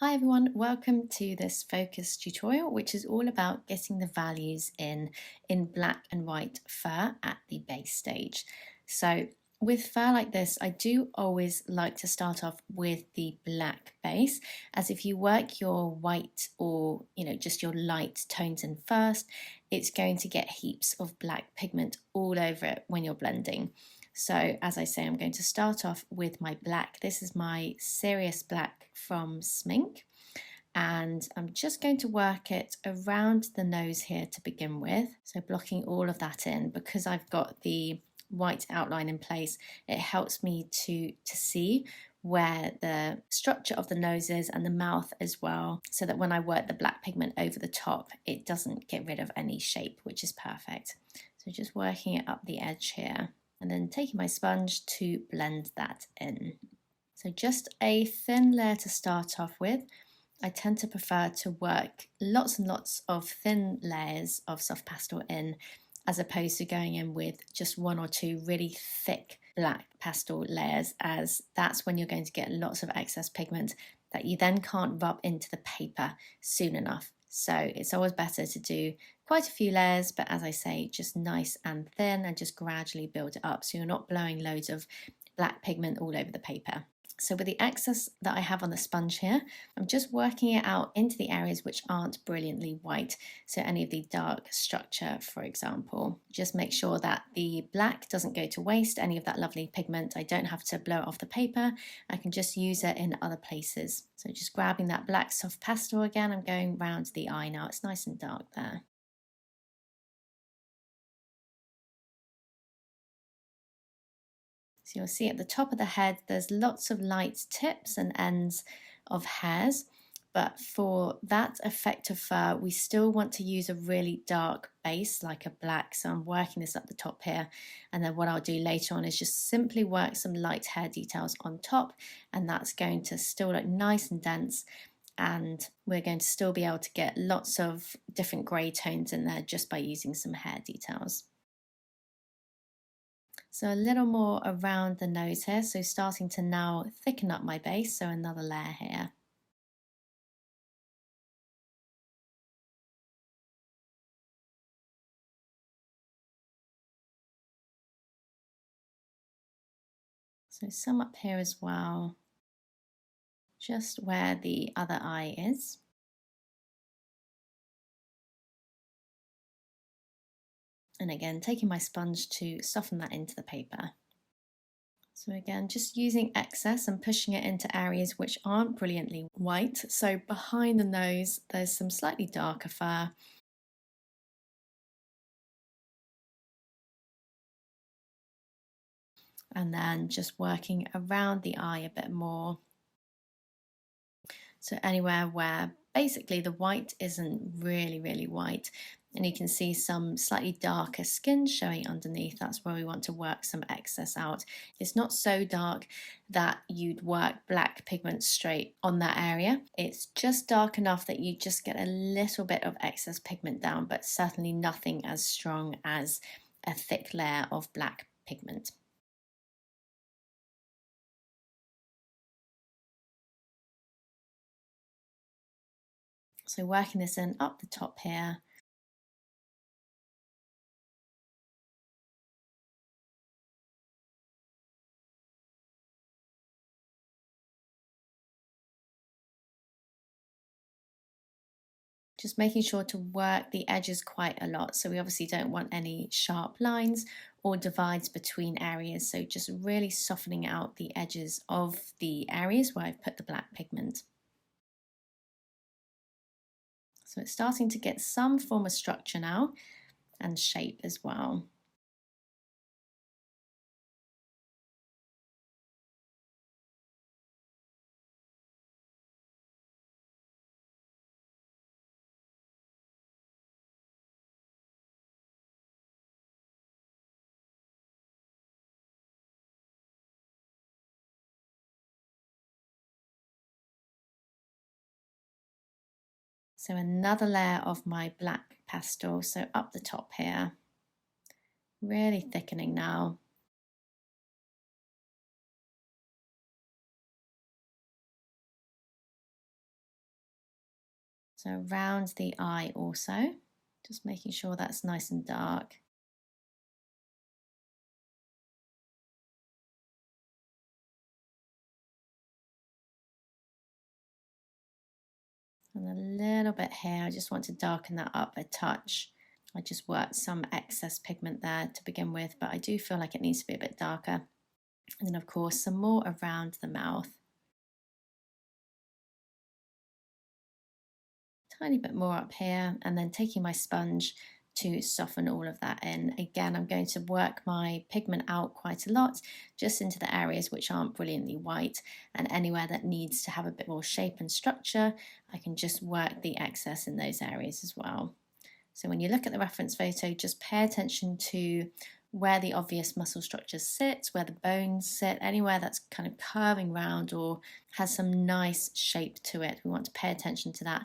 Hi everyone, welcome to this focus tutorial which is all about getting the values in black and white fur at the base stage. So with fur like this, I do always like to start off with the black base, as if you work your white or just your light tones in first, it's going to get heaps of black pigment all over it when you're blending. So as I say, I'm going to start off with my black. This is my Serious Black from Smink, and I'm just going to work it around the nose here to begin with. So blocking all of that in, because I've got the white outline in place, it helps me to see where the structure of the nose is and the mouth as well, so that when I work the black pigment over the top, it doesn't get rid of any shape, which is perfect. So just working it up the edge here, and then taking my sponge to blend that in. So just a thin layer to start off with. I tend to prefer to work lots and lots of thin layers of soft pastel in, as opposed to going in with just one or two really thick black pastel layers, as that's when you're going to get lots of excess pigment that you then can't rub into the paper soon enough. So it's always better to do quite a few layers, but as I say, just nice and thin, and just gradually build it up so you're not blowing loads of black pigment all over the paper. So with the excess that I have on the sponge here, I'm just working it out into the areas which aren't brilliantly white. So any of the dark structure, for example. Just make sure that the black doesn't go to waste, any of that lovely pigment. I don't have to blow it off the paper. I can just use it in other places. So just grabbing that black soft pastel again, I'm going round the eye now. It's nice and dark there. So you'll see at the top of the head, there's lots of light tips and ends of hairs, but for that effect of fur, we still want to use a really dark base, like a black. So I'm working this up the top here, and then what I'll do later on is just simply work some light hair details on top, and that's going to still look nice and dense, and we're going to still be able to get lots of different grey tones in there just by using some hair details. So a little more around the nose here, so starting to now thicken up my base, so another layer here. So some up here as well, just where the other eye is. And again, taking my sponge to soften that into the paper. So again, just using excess and pushing it into areas which aren't brilliantly white. So behind the nose, there's some slightly darker fur. And then just working around the eye a bit more. So anywhere where basically the white isn't really white, and you can see some slightly darker skin showing underneath, that's where we want to work some excess out. It's not so dark that you'd work black pigment straight on that area. It's just dark enough that you just get a little bit of excess pigment down, but certainly nothing as strong as a thick layer of black pigment. So working this in up the top here. Just making sure to work the edges quite a lot. So we obviously don't want any sharp lines or divides between areas. So just really softening out the edges of the areas where I've put the black pigment. So it's starting to get some form of structure now, and shape as well. So another layer of my black pastel, so up the top here, really thickening now. So around the eye also, just making sure that's nice and dark. And a little bit here, I just want to darken that up a touch. I just worked some excess pigment there to begin with, but I do feel like it needs to be a bit darker. And then of course some more around the mouth. Tiny bit more up here, and then taking my sponge to soften all of that in. Again, I'm going to work my pigment out quite a lot, just into the areas which aren't brilliantly white, and anywhere that needs to have a bit more shape and structure, I can just work the excess in those areas as well. So when you look at the reference photo, just pay attention to where the obvious muscle structures sit, where the bones sit, anywhere that's kind of curving round or has some nice shape to it. We want to pay attention to that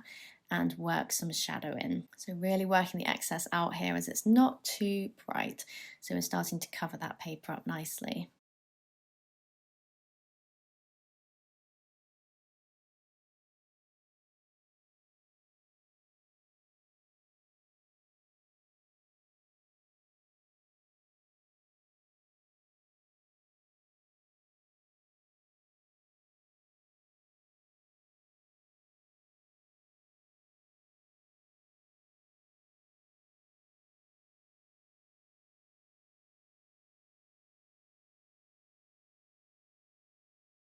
and work some shadow in. So really working the excess out here as it's not too bright. So we're starting to cover that paper up nicely.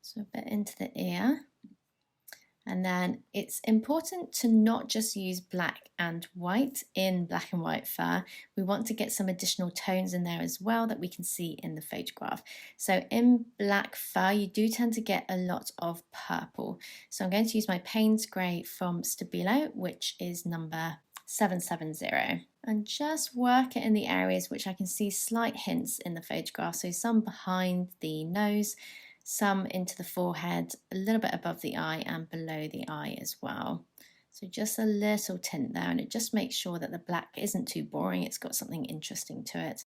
So a bit into the ear. And then it's important to not just use black and white in black and white fur. We want to get some additional tones in there as well that we can see in the photograph. So in black fur, you do tend to get a lot of purple. So I'm going to use my Paynes grey from Stabilo, which is number 770. And just work it in the areas which I can see slight hints in the photograph. So some behind the nose, some into the forehead, a little bit above the eye and below the eye as well. So just a little tint there, and it just makes sure that the black isn't too boring, it's got something interesting to it.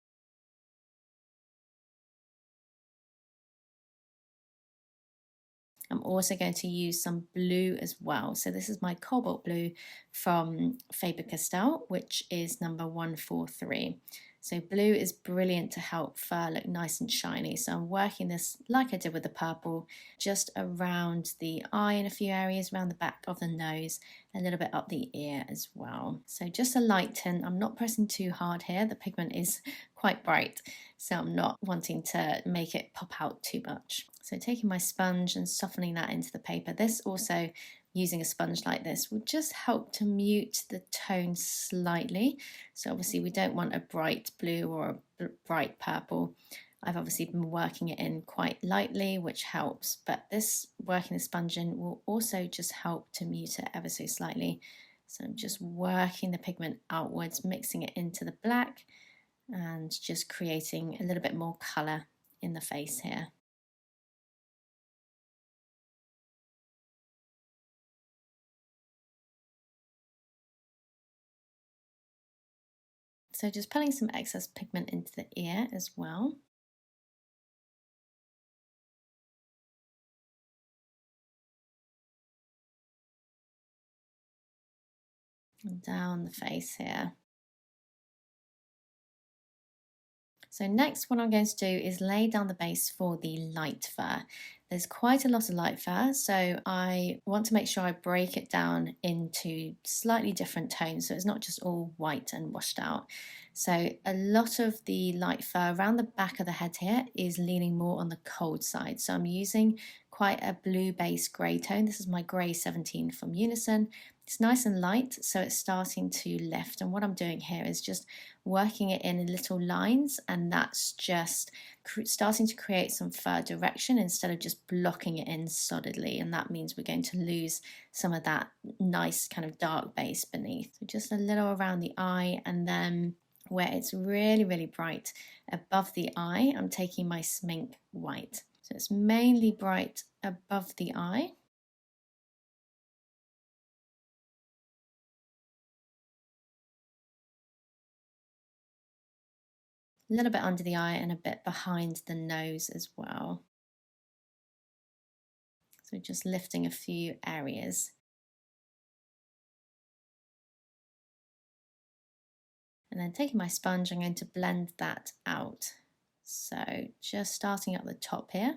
I'm also going to use some blue as well. So this is my Cobalt blue from Faber-Castell, which is number 143. So blue is brilliant to help fur look nice and shiny. So I'm working this like I did with the purple, just around the eye in a few areas, around the back of the nose, a little bit up the ear as well. So just a light tint. I'm not pressing too hard here. The pigment is quite bright, so I'm not wanting to make it pop out too much. So taking my sponge and softening that into the paper. This also, using a sponge like this, will just help to mute the tone slightly. So obviously we don't want a bright blue or a bright purple. I've obviously been working it in quite lightly, which helps, but this working the sponge in will also just help to mute it ever so slightly. So I'm just working the pigment outwards, mixing it into the black and just creating a little bit more colour in the face here. So just pulling some excess pigment into the ear as well. And down the face here. So next what I'm going to do is lay down the base for the light fur. There's quite a lot of light fur, so I want to make sure I break it down into slightly different tones so it's not just all white and washed out. So a lot of the light fur around the back of the head here is leaning more on the cold side. So I'm using quite a blue base grey tone. This is my grey 17 from Unison. It's nice and light, so it's starting to lift. And what I'm doing here is just working it in little lines, and that's just starting to create some fur direction instead of just blocking it in solidly, and that means we're going to lose some of that nice kind of dark base beneath. So just a little around the eye, and then where it's really, really bright above the eye, I'm taking my Smink white. So it's mainly bright above the eye. A little bit under the eye and a bit behind the nose as well. So just lifting a few areas. And then taking my sponge, I'm going to blend that out. So just starting at the top here.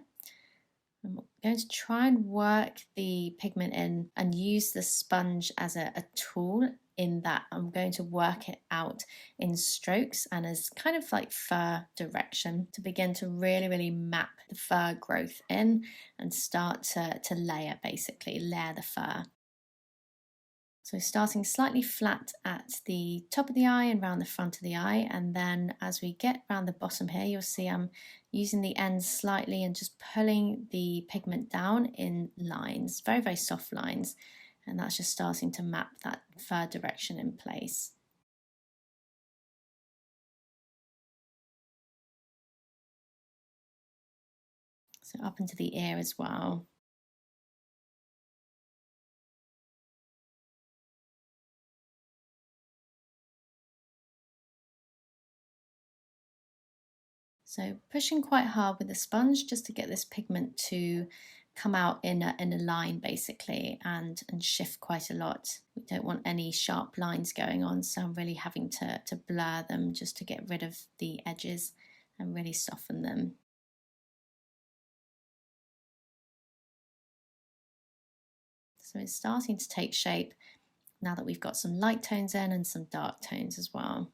I'm going to try and work the pigment in and use the sponge as a tool, in that I'm going to work it out in strokes and as kind of like fur direction to begin to really map the fur growth in and start to layer, basically layer the fur. So starting slightly flat at the top of the eye and round the front of the eye, and then as we get round the bottom here, you'll see I'm using the ends slightly and just pulling the pigment down in lines, very soft lines, and that's just starting to map that fur direction in place. So up into the ear as well. So pushing quite hard with the sponge just to get this pigment to come out in a line, basically, and shift quite a lot. We don't want any sharp lines going on, so I'm really having to blur them just to get rid of the edges and really soften them. So it's starting to take shape now that we've got some light tones in and some dark tones as well.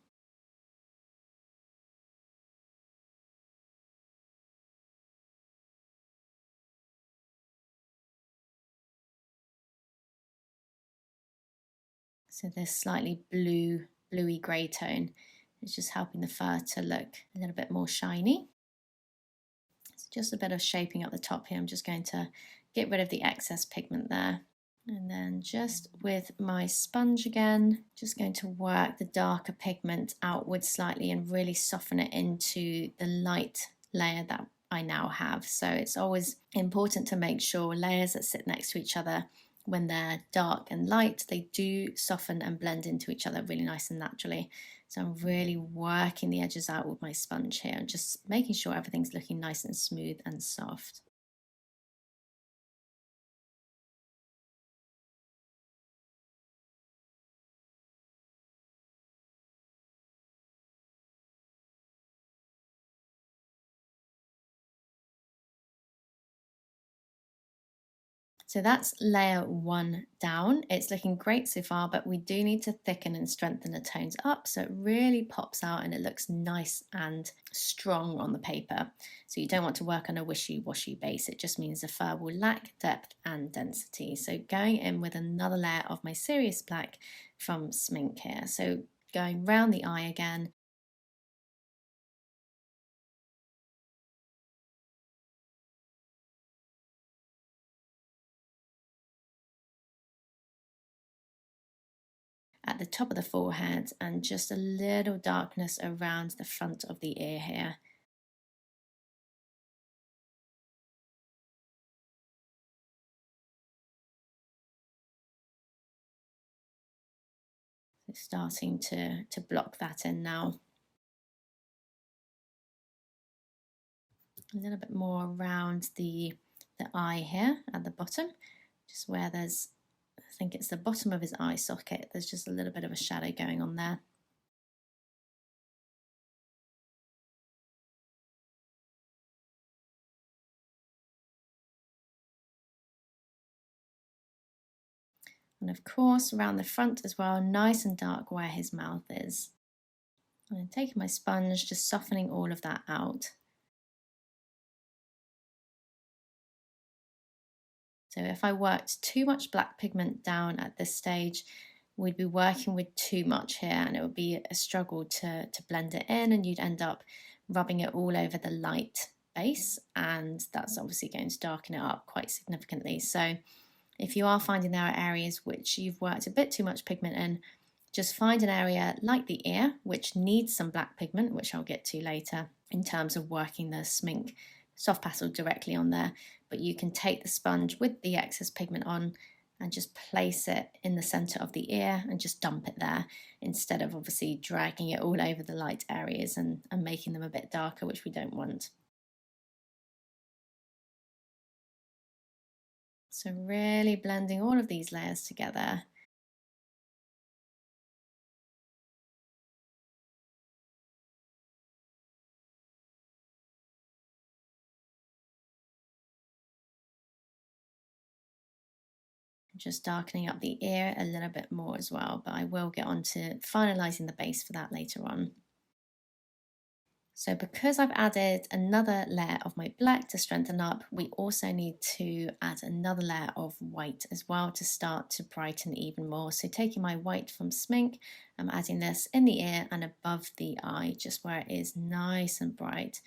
So this slightly bluey grey tone is just helping the fur to look a little bit more shiny. So just a bit of shaping up the top here. I'm just going to get rid of the excess pigment there. And then just with my sponge again, just going to work the darker pigment outwards slightly and really soften it into the light layer that I now have. So it's always important to make sure layers that sit next to each other, when they're dark and light, they do soften and blend into each other really nice and naturally. So I'm really working the edges out with my sponge here and just making sure everything's looking nice and smooth and soft. So that's layer one down. It's looking great so far, but we do need to thicken and strengthen the tones up so it really pops out and it looks nice and strong on the paper. So you don't want to work on a wishy-washy base. It just means the fur will lack depth and density. So going in with another layer of my serious black from Smink here. So going round the eye again. At the top of the forehead and just a little darkness around the front of the ear here. So starting to block that in now. A little bit more around the eye here at the bottom, just where there's, I think it's the bottom of his eye socket, there's just a little bit of a shadow going on there. And of course around the front as well, nice and dark where his mouth is. I'm taking my sponge, just softening all of that out. So if I worked too much black pigment down at this stage, we'd be working with too much here and it would be a struggle to blend it in, and you'd end up rubbing it all over the light base, and that's obviously going to darken it up quite significantly. So if you are finding there are areas which you've worked a bit too much pigment in, just find an area like the ear which needs some black pigment, which I'll get to later in terms of working the Smink soft pastel directly on there, but you can take the sponge with the excess pigment on and just place it in the center of the ear and just dump it there, instead of obviously dragging it all over the light areas and making them a bit darker, which we don't want. So really blending all of these layers together. Just darkening up the ear a little bit more as well, but I will get on to finalising the base for that later on. So because I've added another layer of my black to strengthen up, we also need to add another layer of white as well to start to brighten even more. So taking my white from Smink, I'm adding this in the ear and above the eye, just where it is nice and bright.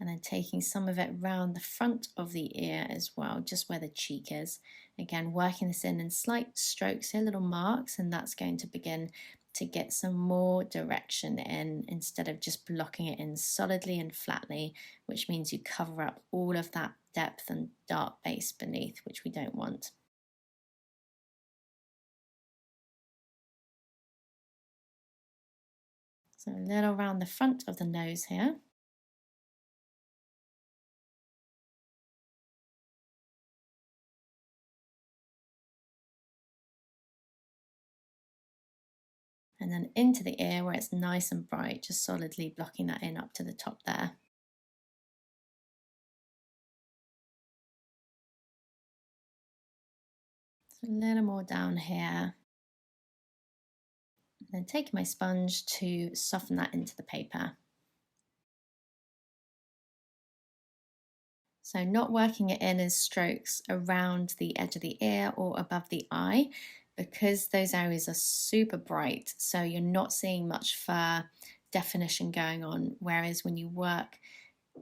And then taking some of it round the front of the ear as well, just where the cheek is. Again, working this in slight strokes here, little marks, and that's going to begin to get some more direction in instead of just blocking it in solidly and flatly, which means you cover up all of that depth and dark base beneath, which we don't want. So a little around the front of the nose here. And then into the ear where it's nice and bright, just solidly blocking that in up to the top there. So a little more down here. And then taking my sponge to soften that into the paper. So not working it in as strokes around the edge of the ear or above the eye, because those areas are super bright, so you're not seeing much fur definition going on, whereas when you work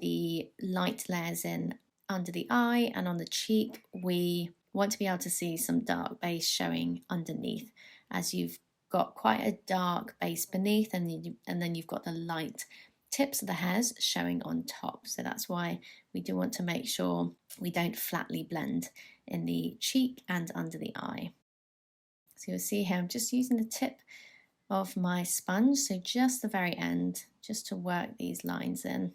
the light layers in under the eye and on the cheek, we want to be able to see some dark base showing underneath, as you've got quite a dark base beneath, and then you've got the light tips of the hairs showing on top. So that's why we do want to make sure we don't flatly blend in the cheek and under the eye. So you'll see here I'm just using the tip of my sponge, so just the very end, just to work these lines in.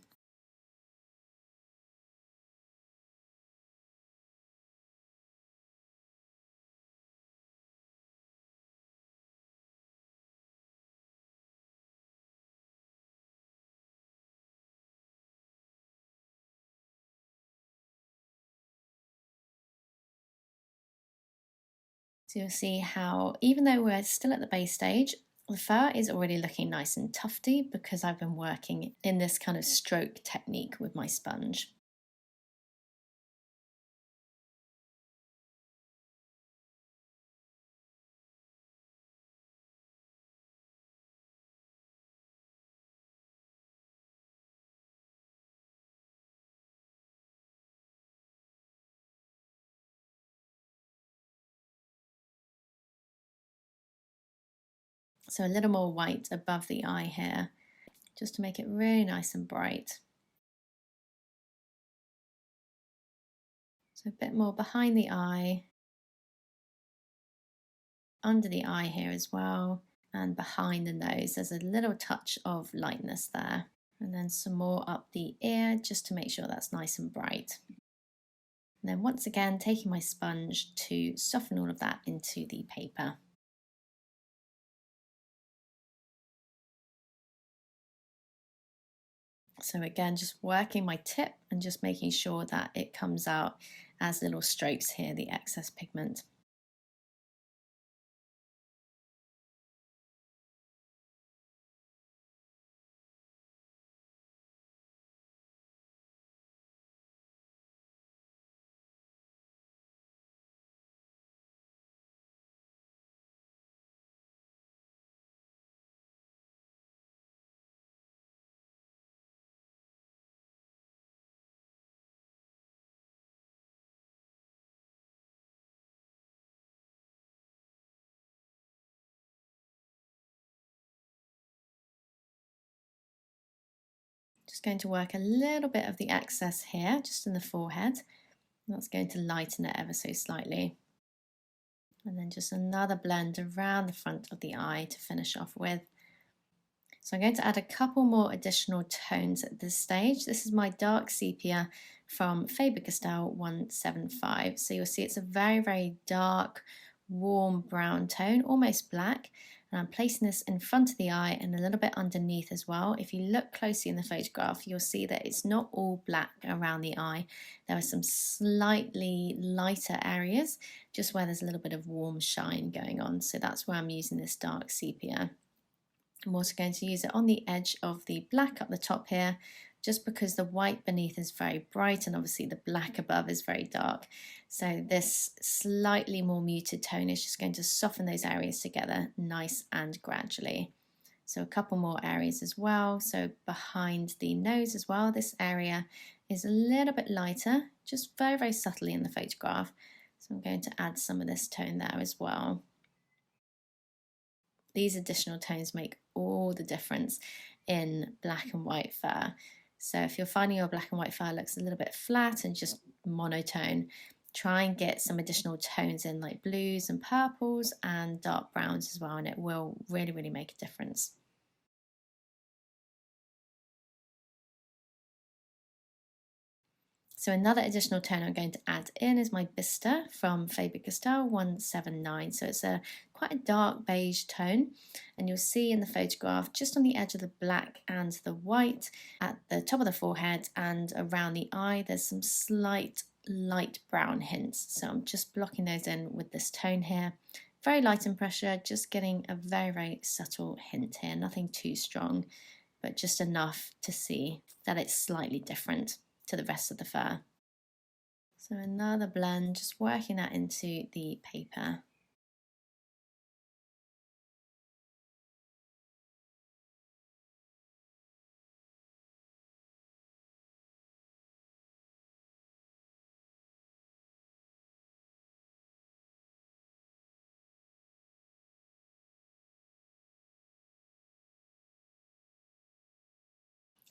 So you'll see how, even though we're still at the base stage, the fur is already looking nice and tufty because I've been working in this kind of stroke technique with my sponge. So a little more white above the eye here, just to make it really nice and bright. So a bit more behind the eye, under the eye here as well, and behind the nose. There's a little touch of lightness there. And then some more up the ear, just to make sure that's nice and bright. And then once again, taking my sponge to soften all of that into the paper. So again, just working my tip and just making sure that it comes out as little strokes here, the excess pigment. Just going to work a little bit of the excess here, just in the forehead. That's going to lighten it ever so slightly. And then just another blend around the front of the eye to finish off with. So I'm going to add a couple more additional tones at this stage. This is my dark sepia from Faber-Castell 175. So you'll see it's a very, very dark, warm brown tone, almost black. And I'm placing this in front of the eye and a little bit underneath as well. If you look closely in the photograph, you'll see that it's not all black around the eye. There are some slightly lighter areas, just where there's a little bit of warm shine going on. So that's where I'm using this dark sepia. I'm also going to use it on the edge of the black up the top here, just because the white beneath is very bright and obviously the black above is very dark. So this slightly more muted tone is just going to soften those areas together nice and gradually. So a couple more areas as well. So behind the nose as well, this area is a little bit lighter, just very, very subtly in the photograph. So I'm going to add some of this tone there as well. These additional tones make all the difference in black and white fur. So if you're finding your black and white fur looks a little bit flat and just monotone, try and get some additional tones in like blues and purples and dark browns as well, and it will really, really make a difference. So another additional tone I'm going to add in is my Bister from Faber-Castell 179. So it's quite a dark beige tone, and you'll see in the photograph just on the edge of the black and the white at the top of the forehead and around the eye there's some slight light brown hints. So I'm just blocking those in with this tone here. Very light in pressure, just getting a very, very subtle hint here, nothing too strong, but just enough to see that it's slightly different to the rest of the fur. So another blend, just working that into the paper.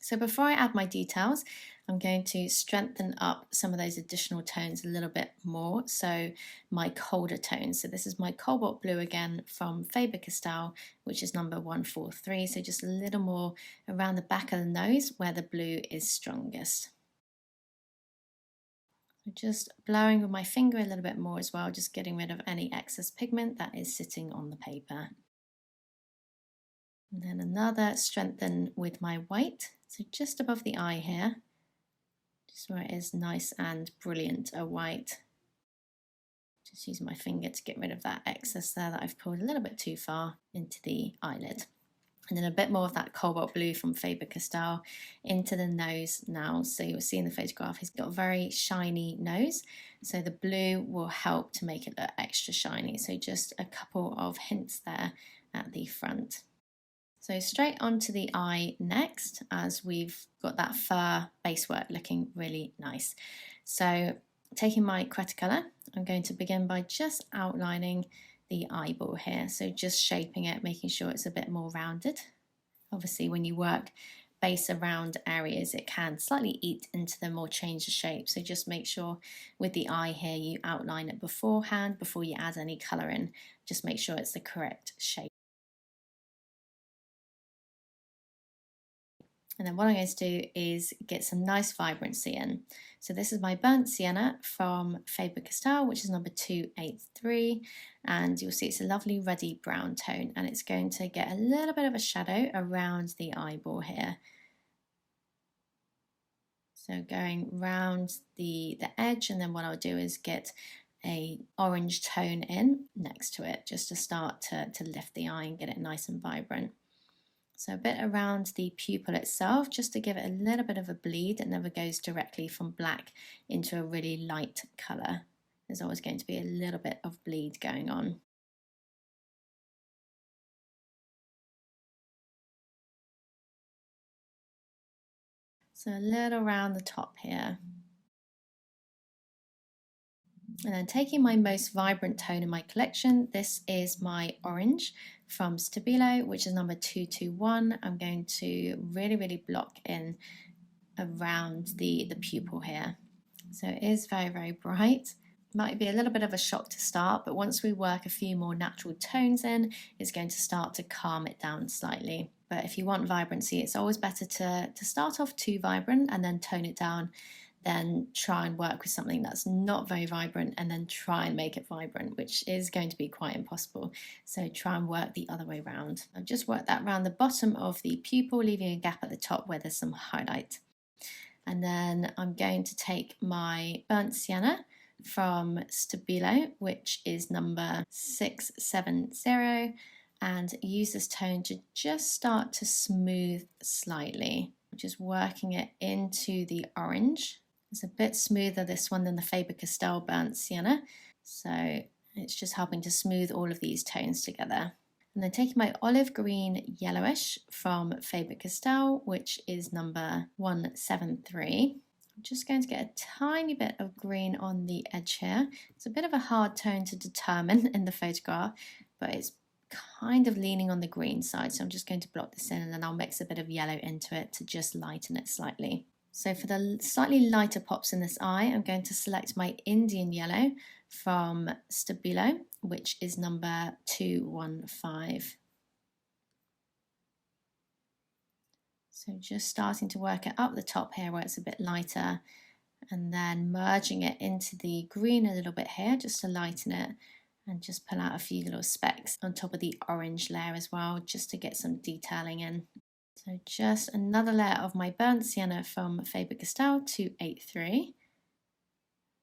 So before I add my details, I'm going to strengthen up some of those additional tones a little bit more. So my colder tones. So this is my Cobalt Blue again from Faber-Castell, which is number 143. So just a little more around the back of the nose where the blue is strongest. So just blowing with my finger a little bit more as well, just getting rid of any excess pigment that is sitting on the paper. And then another strengthen with my white, so just above the eye here, just where it is nice and brilliant a white. Just using my finger to get rid of that excess there that I've pulled a little bit too far into the eyelid. And then a bit more of that Cobalt Blue from Faber-Castell into the nose now. So you'll see in the photograph he's got a very shiny nose, so the blue will help to make it look extra shiny. So just a couple of hints there at the front. So straight onto the eye next, as we've got that fur base work looking really nice. So taking my Cretacolor, I'm going to begin by just outlining the eyeball here. So just shaping it, making sure it's a bit more rounded. Obviously when you work base around areas, it can slightly eat into them or change the shape. So just make sure with the eye here, you outline it beforehand, before you add any colour in. Just make sure it's the correct shape. And then what I'm going to do is get some nice vibrancy in. So this is my burnt sienna from Faber-Castell, which is number 283. And you'll see it's a lovely ruddy brown tone, and it's going to get a little bit of a shadow around the eyeball here. So going round the edge, and then what I'll do is get a orange tone in next to it, just to start to lift the eye and get it nice and vibrant. So a bit around the pupil itself, just to give it a little bit of a bleed. It never goes directly from black into a really light colour. There's always going to be a little bit of bleed going on. So a little around the top here. And then taking my most vibrant tone in my collection, this is my orange from Stabilo, which is number 221. I'm going to really, really block in around the pupil here. So it is very, very bright. Might be a little bit of a shock to start, but once we work a few more natural tones in, it's going to start to calm it down slightly. But if you want vibrancy, it's always better to start off too vibrant and then tone it down then try and work with something that's not very vibrant and then try and make it vibrant, which is going to be quite impossible. So try and work the other way around. I've just worked that around the bottom of the pupil, leaving a gap at the top where there's some highlight. And then I'm going to take my burnt sienna from Stabilo, which is number 670, and use this tone to just start to smooth slightly. Just working it into the orange. It's a bit smoother, this one, than the Faber-Castell burnt sienna, so it's just helping to smooth all of these tones together. And then taking my olive green yellowish from Faber-Castell, which is number 173. I'm just going to get a tiny bit of green on the edge here. It's a bit of a hard tone to determine in the photograph, but it's kind of leaning on the green side, so I'm just going to blot this in and then I'll mix a bit of yellow into it to just lighten it slightly. So for the slightly lighter pops in this eye, I'm going to select my Indian yellow from Stabilo, which is number 215. So just starting to work it up the top here where it's a bit lighter, and then merging it into the green a little bit here just to lighten it, and just pull out a few little specks on top of the orange layer as well, just to get some detailing in. So just another layer of my burnt sienna from Faber-Castell 283,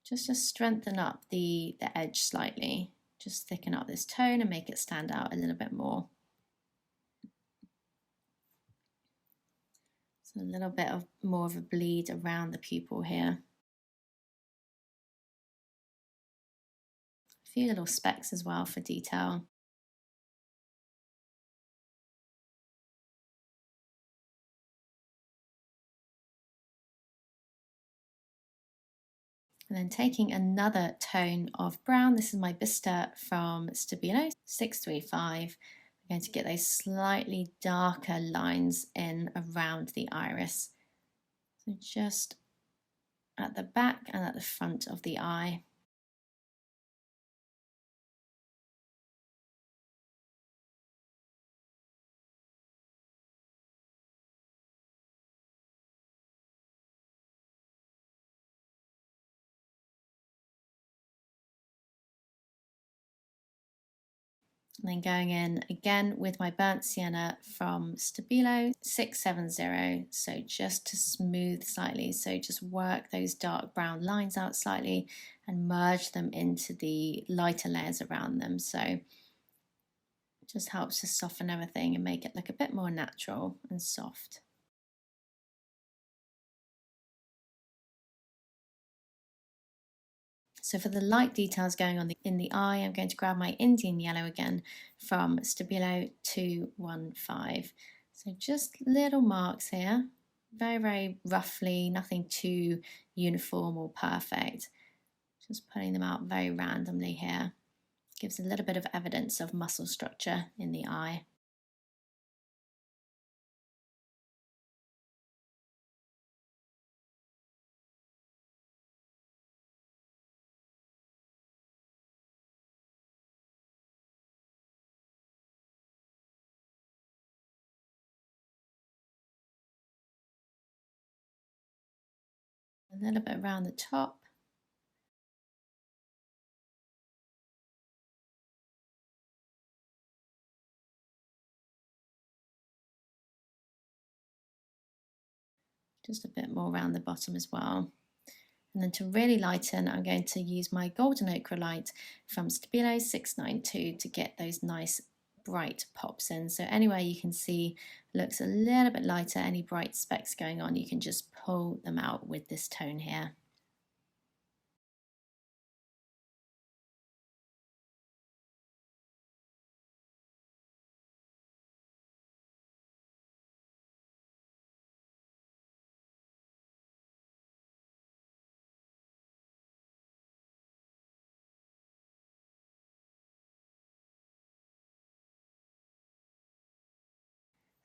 just to strengthen up the edge slightly, just thicken up this tone and make it stand out a little bit more. So a little bit of more of a bleed around the pupil here. A few little specks as well for detail. And then taking another tone of brown, this is my Bister from Stabilo, 635. I'm going to get those slightly darker lines in around the iris. So just at the back and at the front of the eye. And then going in again with my burnt sienna from Stabilo 670, so just to smooth slightly, so just work those dark brown lines out slightly and merge them into the lighter layers around them, so it just helps to soften everything and make it look a bit more natural and soft. So for the light details going on in the eye, I'm going to grab my Indian yellow again from Stabilo 215. So just little marks here, very, very roughly, nothing too uniform or perfect. Just putting them out very randomly here. Gives a little bit of evidence of muscle structure in the eye. A little bit around the top. Just a bit more around the bottom as well. And then to really lighten, I'm going to use my golden ochre light from Stabilo 692 to get those nice bright pops in. So anywhere you can see looks a little bit lighter, any bright specks going on, you can just pull them out with this tone here.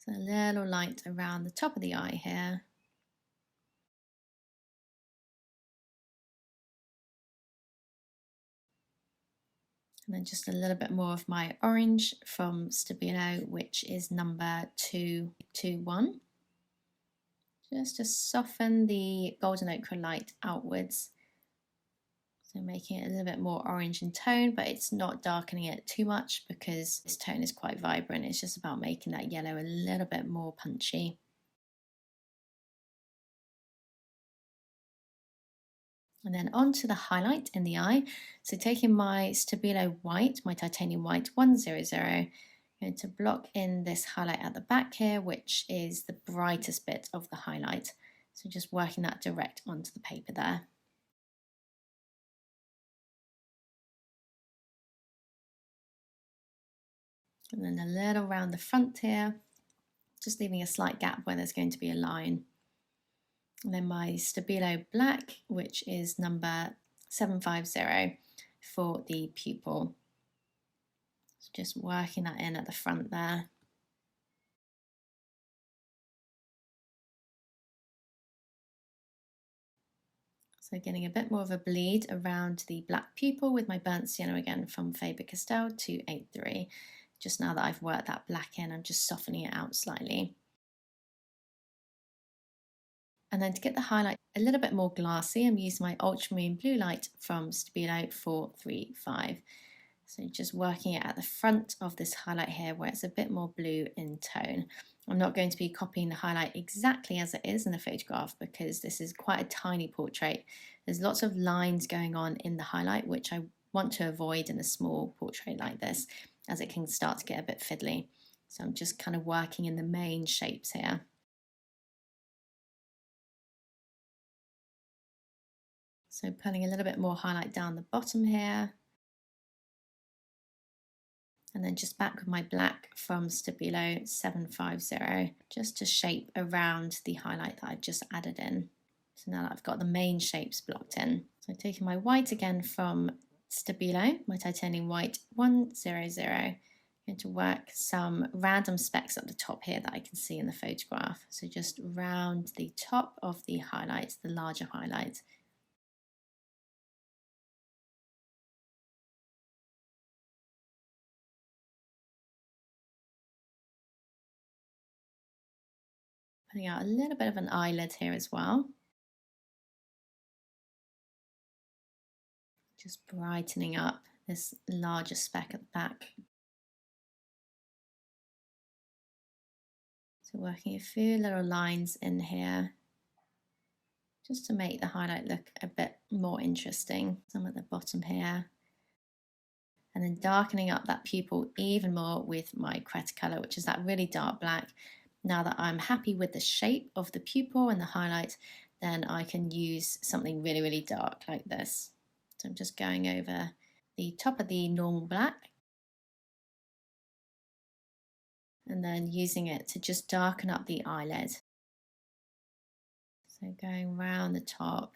So a little light around the top of the eye here. And then just a little bit more of my orange from Stabilo, which is number 221. just to soften the golden ochre light outwards. So making it a little bit more orange in tone, but it's not darkening it too much because this tone is quite vibrant. It's just about making that yellow a little bit more punchy. And then onto the highlight in the eye. So taking my Stabilo white, my titanium white 100, I'm going to block in this highlight at the back here, which is the brightest bit of the highlight. So just working that direct onto the paper there. And then a little around the front here, just leaving a slight gap where there's going to be a line. And then my Stabilo black, which is number 750 for the pupil. So just working that in at the front there. So getting a bit more of a bleed around the black pupil with my burnt sienna again from Faber-Castell 283. Just now that I've worked that black in, I'm just softening it out slightly. And then to get the highlight a little bit more glassy, I'm using my Ultramarine blue light from Stabilo 435. So just working it at the front of this highlight here where it's a bit more blue in tone. I'm not going to be copying the highlight exactly as it is in the photograph because this is quite a tiny portrait. There's lots of lines going on in the highlight, which I want to avoid in a small portrait like this, as it can start to get a bit fiddly. So I'm just kind of working in the main shapes here. So pulling a little bit more highlight down the bottom here. And then just back with my black from Stabilo 750, just to shape around the highlight that I've just added in. So now that I've got the main shapes blocked in. So taking my white again from Stabilo, my titanium white 100, I'm going to work some random specks at the top here that I can see in the photograph. So just round the top of the highlights, the larger highlights. Putting out a little bit of an eyelid here as well. Just brightening up this larger speck at the back. So working a few little lines in here just to make the highlight look a bit more interesting. Some at the bottom here. And then darkening up that pupil even more with my Cretacolor, which is that really dark black. Now that I'm happy with the shape of the pupil and the highlight, then I can use something really, really dark like this. So I'm just going over the top of the normal black and then using it to just darken up the eyelid. So going around the top.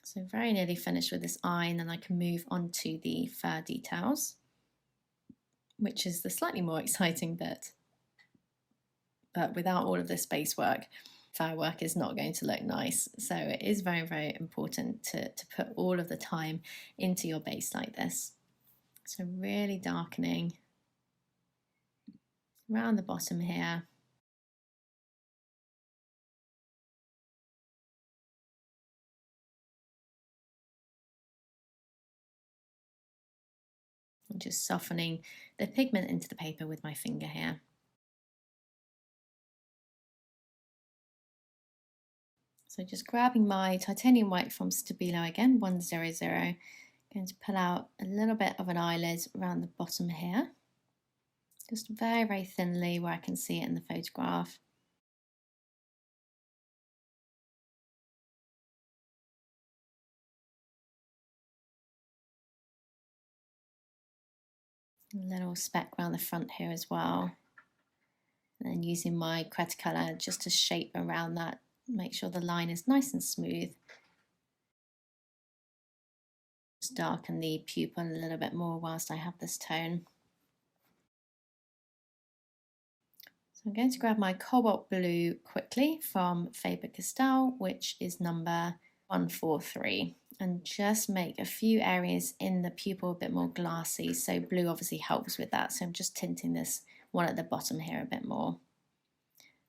So very nearly finished with this eye, and then I can move on to the fur details, which is the slightly more exciting bit. But without all of this base work, fur work is not going to look nice. So it is very, very important to put all of the time into your base like this. So really darkening around the bottom here. And just softening the pigment into the paper with my finger here. So just grabbing my titanium white from Stabilo again, 100, going to pull out a little bit of an eyelid around the bottom here. Just very, very thinly where I can see it in the photograph. A little speck around the front here as well. And then using my Cretacolor just to shape around that, make sure the line is nice and smooth. Just darken the pupil a little bit more whilst I have this tone. So I'm going to grab my Cobalt blue quickly from Faber-Castell, which is number 143. and just make a few areas in the pupil a bit more glassy. So blue obviously helps with that. So I'm just tinting this one at the bottom here a bit more.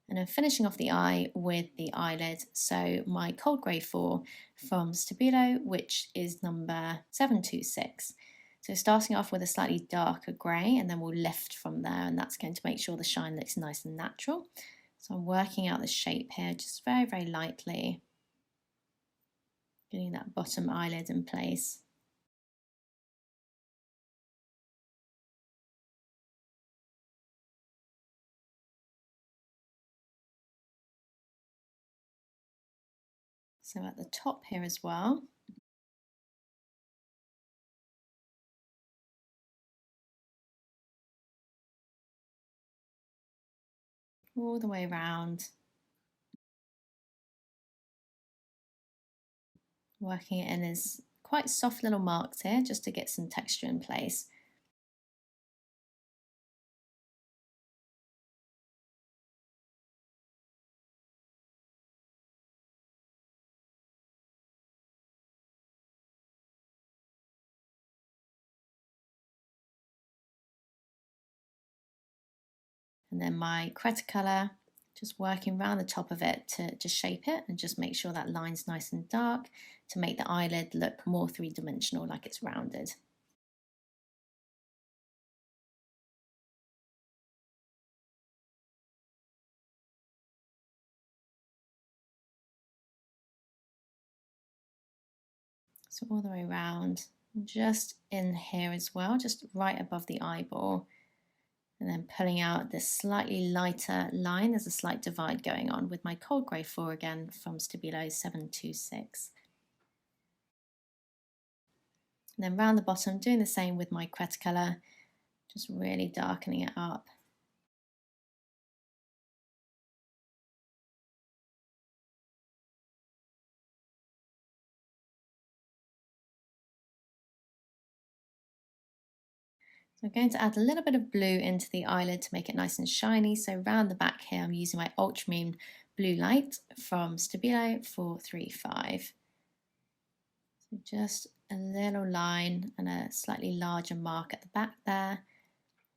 And then finishing off the eye with the eyelid. So my Cold Grey 4 from Stabilo, which is number 726. So starting off with a slightly darker grey, and then we'll lift from there, and that's going to make sure the shine looks nice and natural. So I'm working out the shape here just very, very lightly, getting that bottom eyelid in place. So at the top here as well. All the way around. Working it in as quite soft little marks here just to get some texture in place. And then my Cretacolor, just working around the top of it to just shape it and just make sure that line's nice and dark to make the eyelid look more three-dimensional, like it's rounded. So all the way around, just in here as well, just right above the eyeball. And then pulling out this slightly lighter line. There's a slight divide going on with my Cold Grey 4 again from Stabilo 726. And then round the bottom, doing the same with my Cretacolor, just really darkening it up. So I'm going to add a little bit of blue into the eyelid to make it nice and shiny. So around the back here, I'm using my Ultramarine blue light from Stabilo 435. So just a little line and a slightly larger mark at the back there.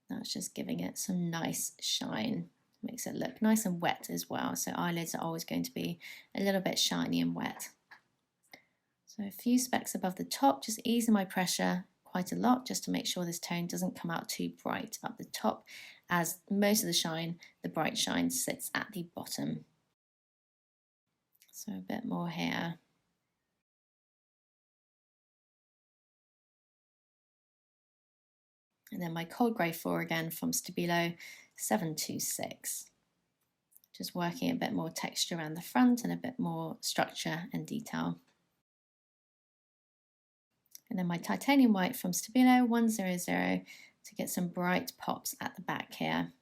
That's just giving it some nice shine. Makes it look nice and wet as well. So eyelids are always going to be a little bit shiny and wet. So a few specks above the top, just easing my pressure quite a lot just to make sure this tone doesn't come out too bright up the top, as most of the shine, the bright shine, sits at the bottom. So a bit more here. And then my Cold Grey 4 again from Stabilo 726. Just working a bit more texture around the front and a bit more structure and detail. And then my Titanium White from Stabilo 100 to get some bright pops at the back here.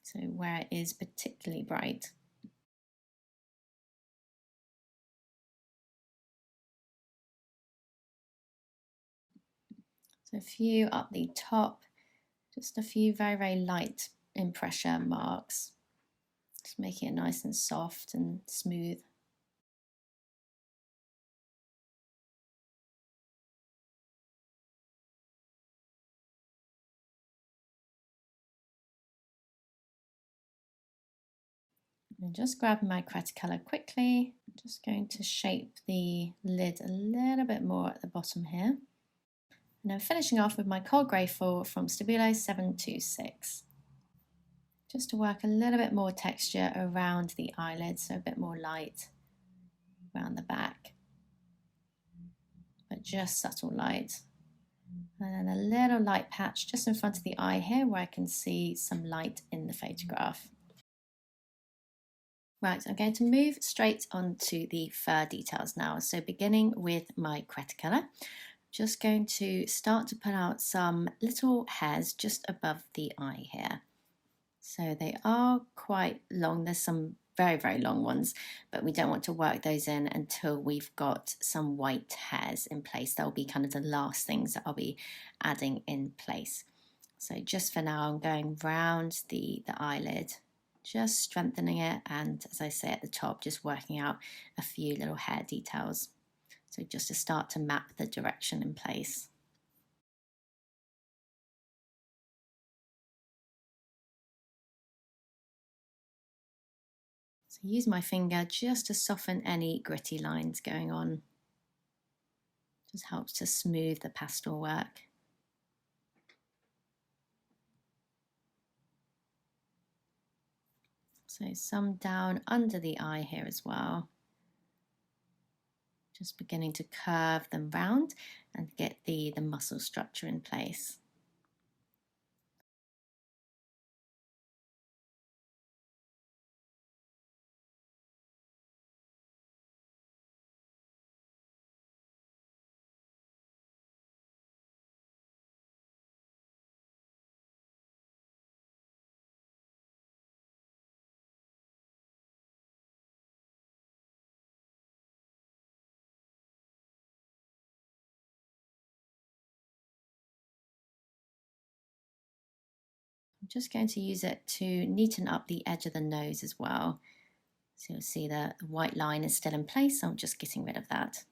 So where it is particularly bright. So a few up the top, just a few very, very light impression marks. Just making it nice and soft and smooth. And just grabbing my Cretacolor quickly, just going to shape the lid a little bit more at the bottom here. And then finishing off with my Cold Grey 4 from Stabilo 726. Just to work a little bit more texture around the eyelid, so a bit more light around the back, but just subtle light. And then a little light patch just in front of the eye here where I can see some light in the photograph. Right, I'm going to move straight on to the fur details now. So beginning with my Cretacolor, I'm just going to start to pull out some little hairs just above the eye here. So they are quite long. There's some very, very long ones, but we don't want to work those in until we've got some white hairs in place. They'll be kind of the last things that I'll be adding in place. So just for now, I'm going round the eyelid, just strengthening it, and as I say at the top, just working out a few little hair details. So just to start to map the direction in place. So use my finger just to soften any gritty lines going on. Just helps to smooth the pastel work. So some down under the eye here as well. Just beginning to curve them round and get the muscle structure in place. I'm just going to use it to neaten up the edge of the nose as well. So you'll see the white line is still in place, so I'm just getting rid of that.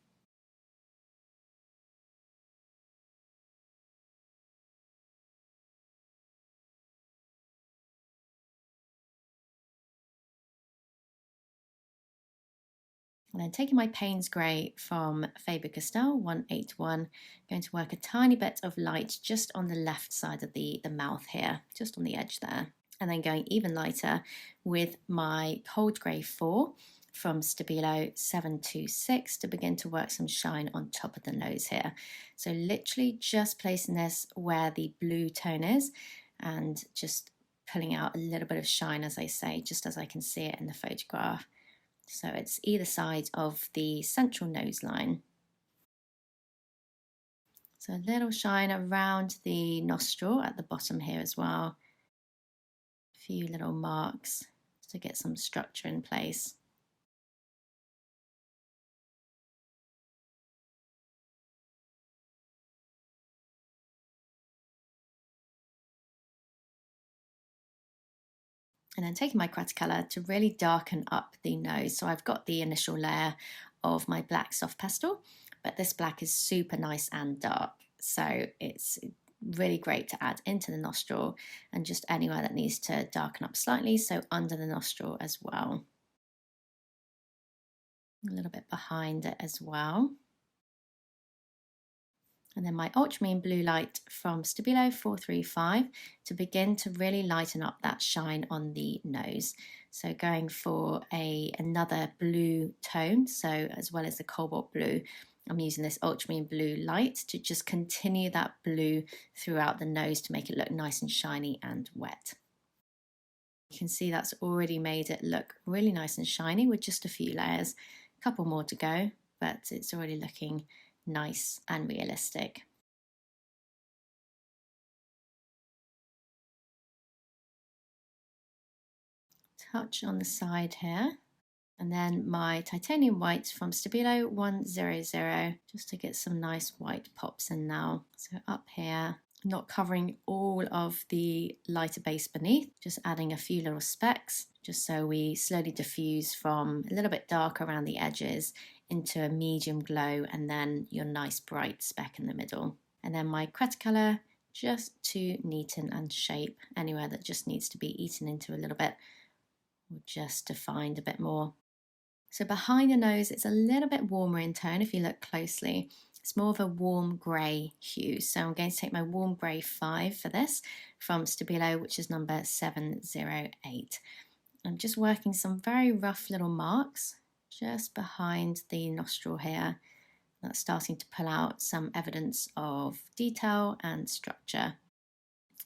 And then taking my Paynes Grey from Faber-Castell 181, going to work a tiny bit of light just on the left side of the mouth here, just on the edge there. And then going even lighter with my Cold Grey 4 from Stabilo 726 to begin to work some shine on top of the nose here. So literally just placing this where the blue tone is and just pulling out a little bit of shine, as I say, just as I can see it in the photograph. So it's either side of the central nose line. So a little shine around the nostril at the bottom here as well. A few little marks to get some structure in place. And then taking my Cratercolor to really darken up the nose. So I've got the initial layer of my black soft pastel, but this black is super nice and dark. So it's really great to add into the nostril and just anywhere that needs to darken up slightly. So under the nostril as well. A little bit behind it as well. And then my Ultramarine blue light from Stabilo 435 to begin to really lighten up that shine on the nose. So going for another blue tone, so as well as the cobalt blue, I'm using this Ultramarine blue light to just continue that blue throughout the nose to make it look nice and shiny and wet. You can see that's already made it look really nice and shiny with just a few layers. A couple more to go, but it's already looking nice and realistic. Touch on the side here, and then my titanium white from Stabilo 100, just to get some nice white pops in now. So up here, not covering all of the lighter base beneath, just adding a few little specks, just so we slowly diffuse from a little bit dark around the edges into a medium glow, and then your nice bright speck in the middle. And then my Cratercolor just to neaten and shape anywhere that just needs to be eaten into a little bit, or just defined a bit more. So behind the nose, it's a little bit warmer in tone if you look closely. It's more of a warm grey hue. So I'm going to take my warm grey 5 for this from Stabilo, which is number 708. I'm just working some very rough little marks just behind the nostril here. That's starting to pull out some evidence of detail and structure.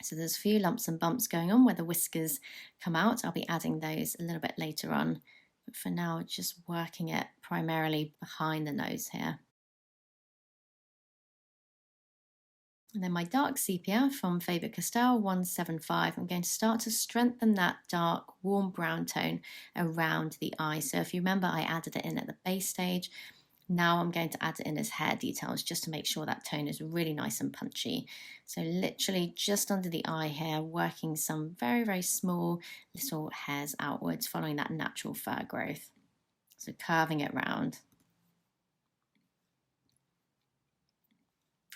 So there's a few lumps and bumps going on where the whiskers come out. I'll be adding those a little bit later on. But for now, just working it primarily behind the nose here. And then my dark sepia from Faber-Castell 175, I'm going to start to strengthen that dark warm brown tone around the eye. So if you remember, I added it in at the base stage. Now I'm going to add it in as hair details just to make sure that tone is really nice and punchy. So literally just under the eye here, working some very, very small little hairs outwards, following that natural fur growth. So curving it round.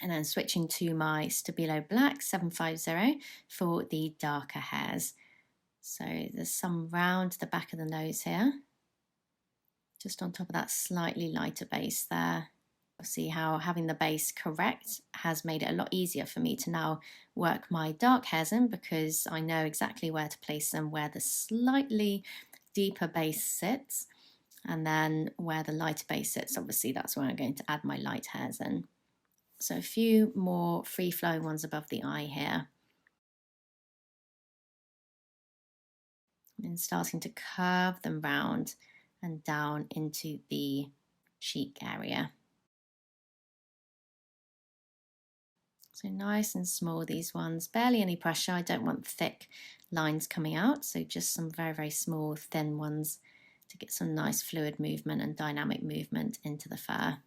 And then switching to my Stabilo Black 750 for the darker hairs. So there's some round the back of the nose here, just on top of that slightly lighter base there. See how having the base correct has made it a lot easier for me to now work my dark hairs in, because I know exactly where to place them, where the slightly deeper base sits, and then where the lighter base sits, obviously that's where I'm going to add my light hairs in. So a few more free flowing ones above the eye here. And starting to curve them round and down into the cheek area. So nice and small, these ones, barely any pressure. I don't want thick lines coming out, so just some very, very small, thin ones to get some nice fluid movement and dynamic movement into the fur.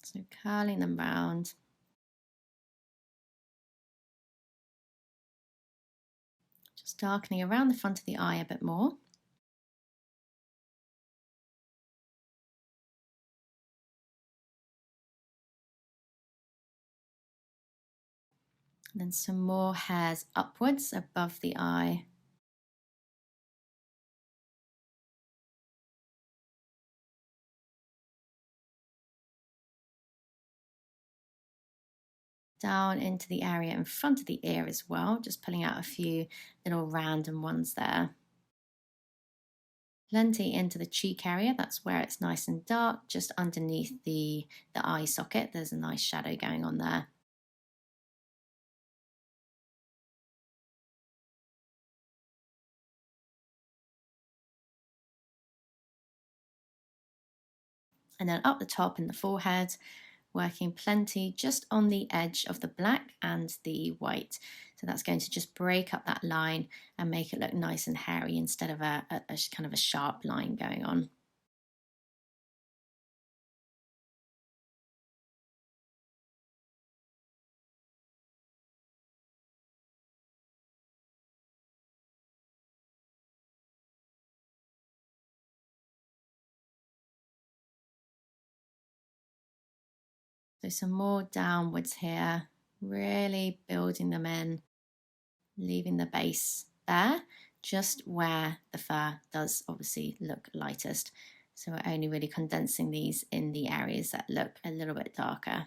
So curling them round. Just darkening around the front of the eye a bit more. And then some more hairs upwards above the eye. Down into the area in front of the ear as well, just pulling out a few little random ones there. Plenty into the cheek area, that's where it's nice and dark, just underneath the eye socket. There's a nice shadow going on there. And then up the top in the forehead, working plenty just on the edge of the black and the white. So that's going to just break up that line and make it look nice and hairy instead of a kind of a sharp line going on. So some more downwards here, really building them in, leaving the base there, just where the fur does obviously look lightest. So we're only really condensing these in the areas that look a little bit darker.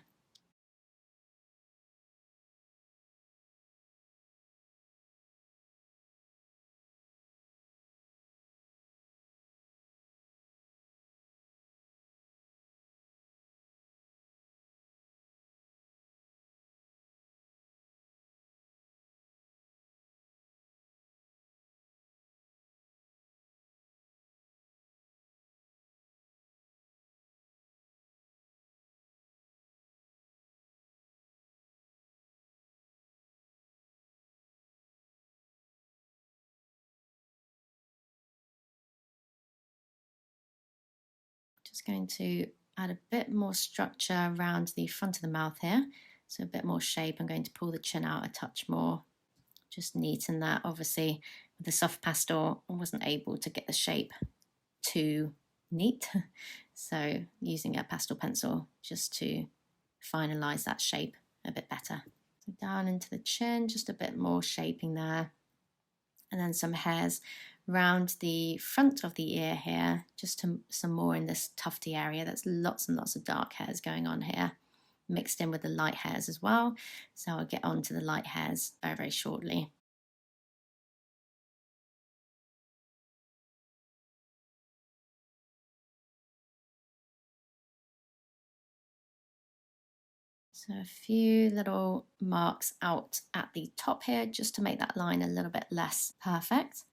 Just going to add a bit more structure around the front of the mouth here, so a bit more shape. I'm going to pull the chin out a touch more, just neaten that. Obviously with the soft pastel I wasn't able to get the shape too neat, so using a pastel pencil just to finalize that shape a bit better. So down into the chin, just a bit more shaping there, and then some hairs round the front of the ear here, just some more in this tufty area. There's lots and lots of dark hairs going on here, mixed in with the light hairs as well. So I'll get on to the light hairs very, very shortly. So a few little marks out at the top here, just to make that line a little bit less perfect.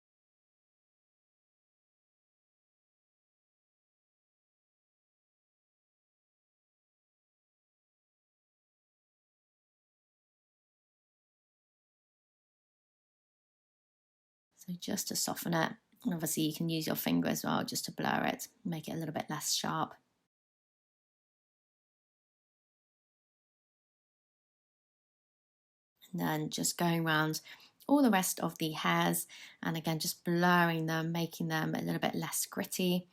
So just to soften it, and obviously you can use your finger as well just to blur it, make it a little bit less sharp. And then just going around all the rest of the hairs, and again just blurring them, making them a little bit less gritty.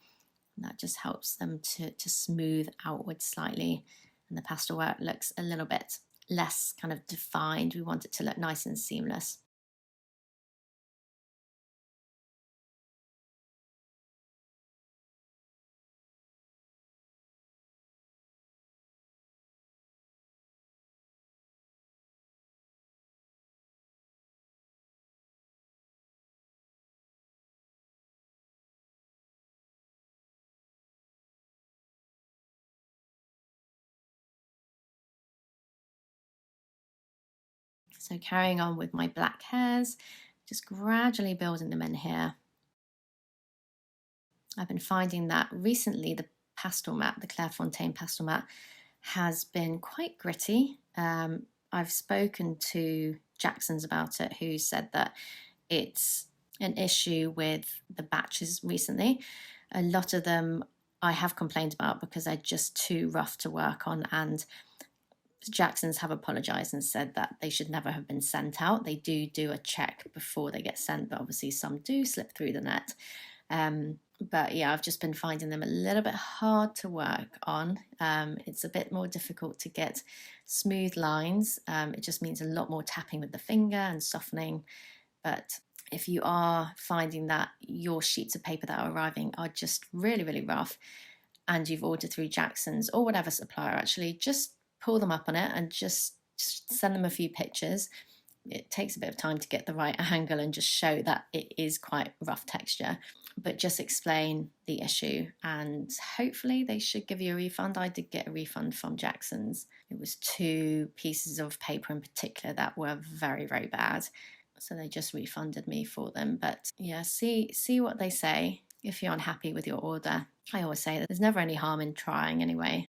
And that just helps them to smooth outward slightly. And the pastel work looks a little bit less kind of defined. We want it to look nice and seamless. So carrying on with my black hairs, just gradually building them in here. I've been finding that recently the pastel mat, the Clairefontaine pastel mat, has been quite gritty. I've spoken to Jackson's about it, who said that it's an issue with the batches recently. A lot of them I have complained about because they're just too rough to work on, and Jackson's have apologized and said that they should never have been sent out. They do a check before they get sent, but obviously some do slip through the net. But yeah, I've just been finding them a little bit hard to work on. It's a bit more difficult to get smooth lines. It just means a lot more tapping with the finger and softening. But if you are finding that your sheets of paper that are arriving are just really, really rough, and you've ordered through Jackson's or whatever supplier, actually just pull them up on it and just send them a few pictures. It takes a bit of time to get the right angle and just show that it is quite rough texture, but just explain the issue and hopefully they should give you a refund. I did get a refund from Jackson's. It was 2 pieces of paper in particular that were very, very bad, so they just refunded me for them. But yeah, see what they say if you're unhappy with your order. I always say that there's never any harm in trying anyway.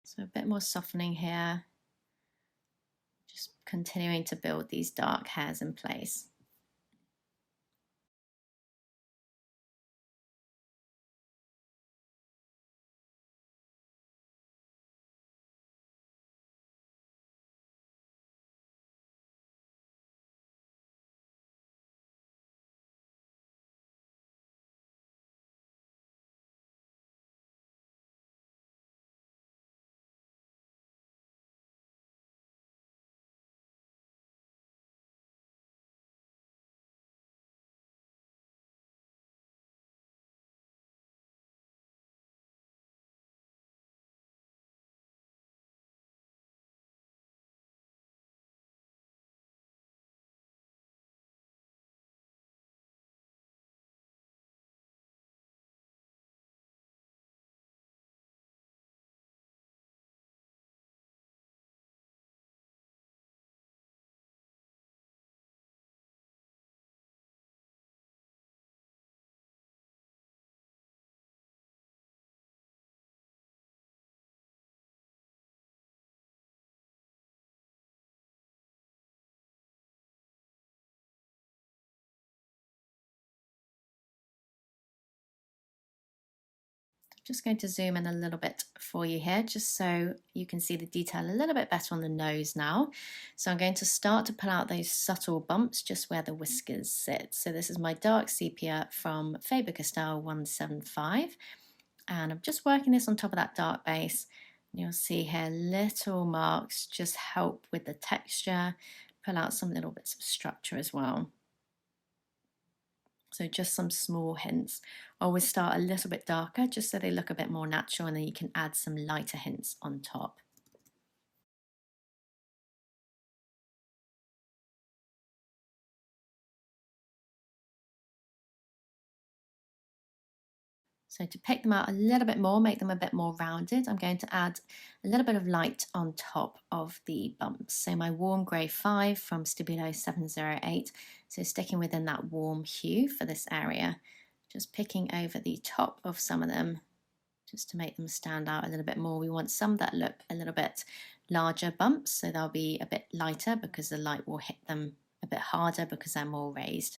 So a bit more softening here, just continuing to build these dark hairs in place. Just going to zoom in a little bit for you here, just so you can see the detail a little bit better on the nose now. So I'm going to start to pull out those subtle bumps just where the whiskers sit. So this is my dark sepia from Faber-Castell 175, and I'm just working this on top of that dark base. You'll see here little marks just help with the texture, pull out some little bits of structure as well. So just some small hints. Always start a little bit darker just so they look a bit more natural, and then you can add some lighter hints on top. So to pick them out a little bit more, make them a bit more rounded, I'm going to add a little bit of light on top of the bumps. So my warm grey 5 from Stabilo 708, so sticking within that warm hue for this area. Just picking over the top of some of them, just to make them stand out a little bit more. We want some that look a little bit larger bumps, so they'll be a bit lighter because the light will hit them a bit harder because they're more raised.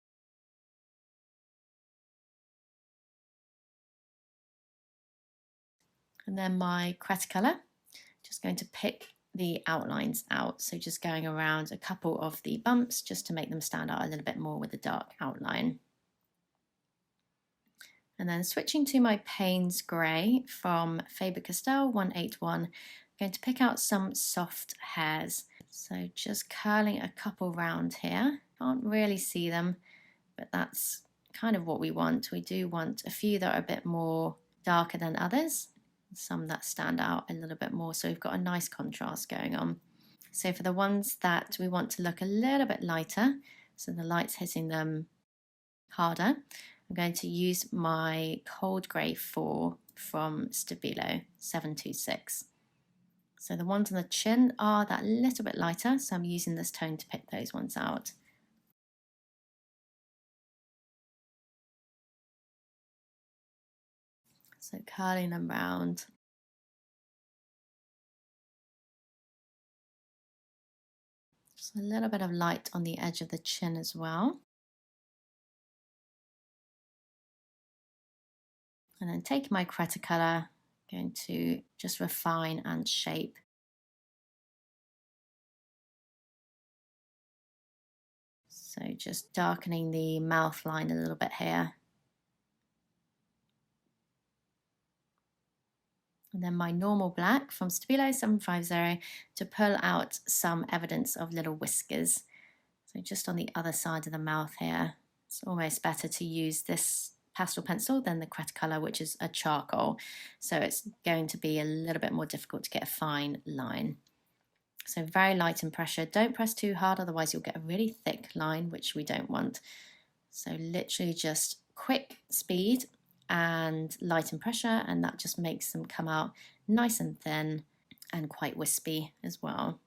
And then my Cretacolor, just going to pick the outlines out. So just going around a couple of the bumps just to make them stand out a little bit more with the dark outline. And then switching to my Paynes Grey from Faber-Castell 181, I'm going to pick out some soft hairs. So just curling a couple round here. Can't really see them, but that's kind of what we want. We do want a few that are a bit more darker than others, some that stand out a little bit more, so we've got a nice contrast going on. So for the ones that we want to look a little bit lighter, so the light's hitting them harder, I'm going to use my Cold Grey 4 from Stabilo 726. So the ones on the chin are that little bit lighter, so I'm using this tone to pick those ones out. So curling them round. Just a little bit of light on the edge of the chin as well. And then taking my Cretacolor, going to just refine and shape. So just darkening the mouth line a little bit here. And then my normal black from Stabilo 750 to pull out some evidence of little whiskers. So just on the other side of the mouth here. It's almost better to use this pastel pencil than the Cretacolor, which is a charcoal. So it's going to be a little bit more difficult to get a fine line. So very light in pressure. Don't press too hard, otherwise you'll get a really thick line, which we don't want. So literally just quick speed and light in pressure, and that just makes them come out nice and thin and quite wispy as well.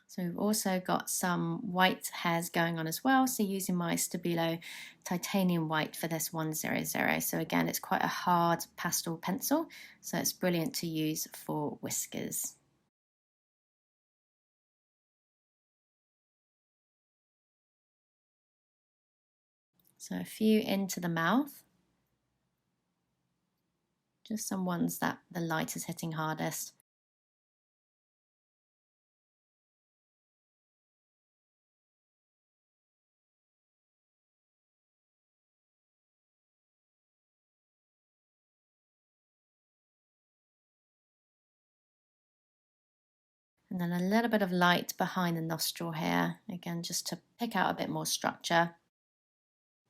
So we've also got some white hairs going on as well. So using my Stabilo titanium white for this 100. So again, it's quite a hard pastel pencil, so it's brilliant to use for whiskers. So a few into the mouth, just some ones that the light is hitting hardest. And then a little bit of light behind the nostril here, again, just to pick out a bit more structure.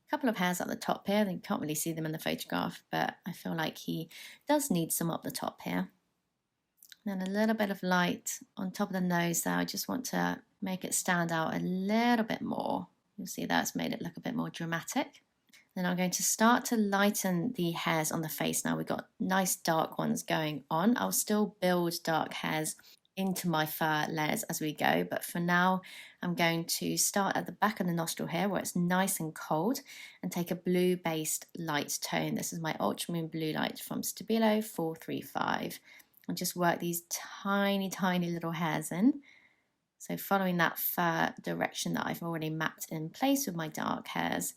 A couple of hairs at the top here, you can't really see them in the photograph, but I feel like he does need some up the top here. And then a little bit of light on top of the nose there. I just want to make it stand out a little bit more. You'll see that's made it look a bit more dramatic. Then I'm going to start to lighten the hairs on the face now. We've got nice dark ones going on. I'll still build dark hairs into my fur layers as we go, but for now I'm going to start at the back of the nostril here where it's nice and cold and take a blue based light tone. This is my Ultramarine blue light from Stabilo 435, and just work these tiny little hairs in. So following that fur direction that I've already mapped in place with my dark hairs,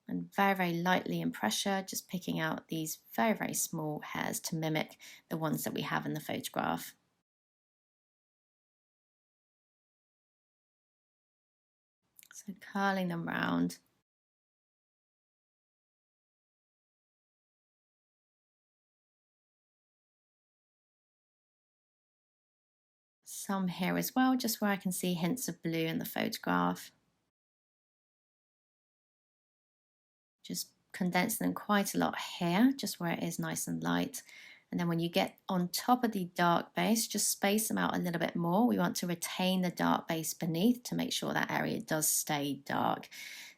and very lightly in pressure, just picking out these very small hairs to mimic the ones that we have in the photograph. So curling them round. Some here as well, just where I can see hints of blue in the photograph. Just condensing them quite a lot here, just where it is nice and light. And then when you get on top of the dark base, just space them out a little bit more. We want to retain the dark base beneath to make sure that area does stay dark.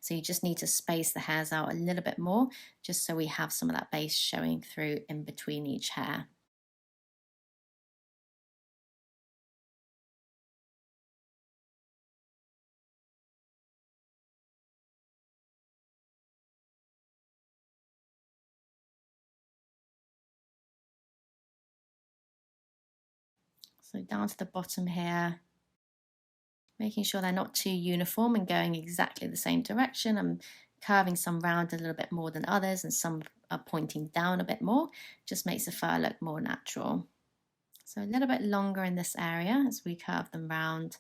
So you just need to space the hairs out a little bit more, just so we have some of that base showing through in between each hair. So down to the bottom here, making sure they're not too uniform and going exactly the same direction. I'm curving some round a little bit more than others, and some are pointing down a bit more. Just makes the fur look more natural. So a little bit longer in this area as we curve them round.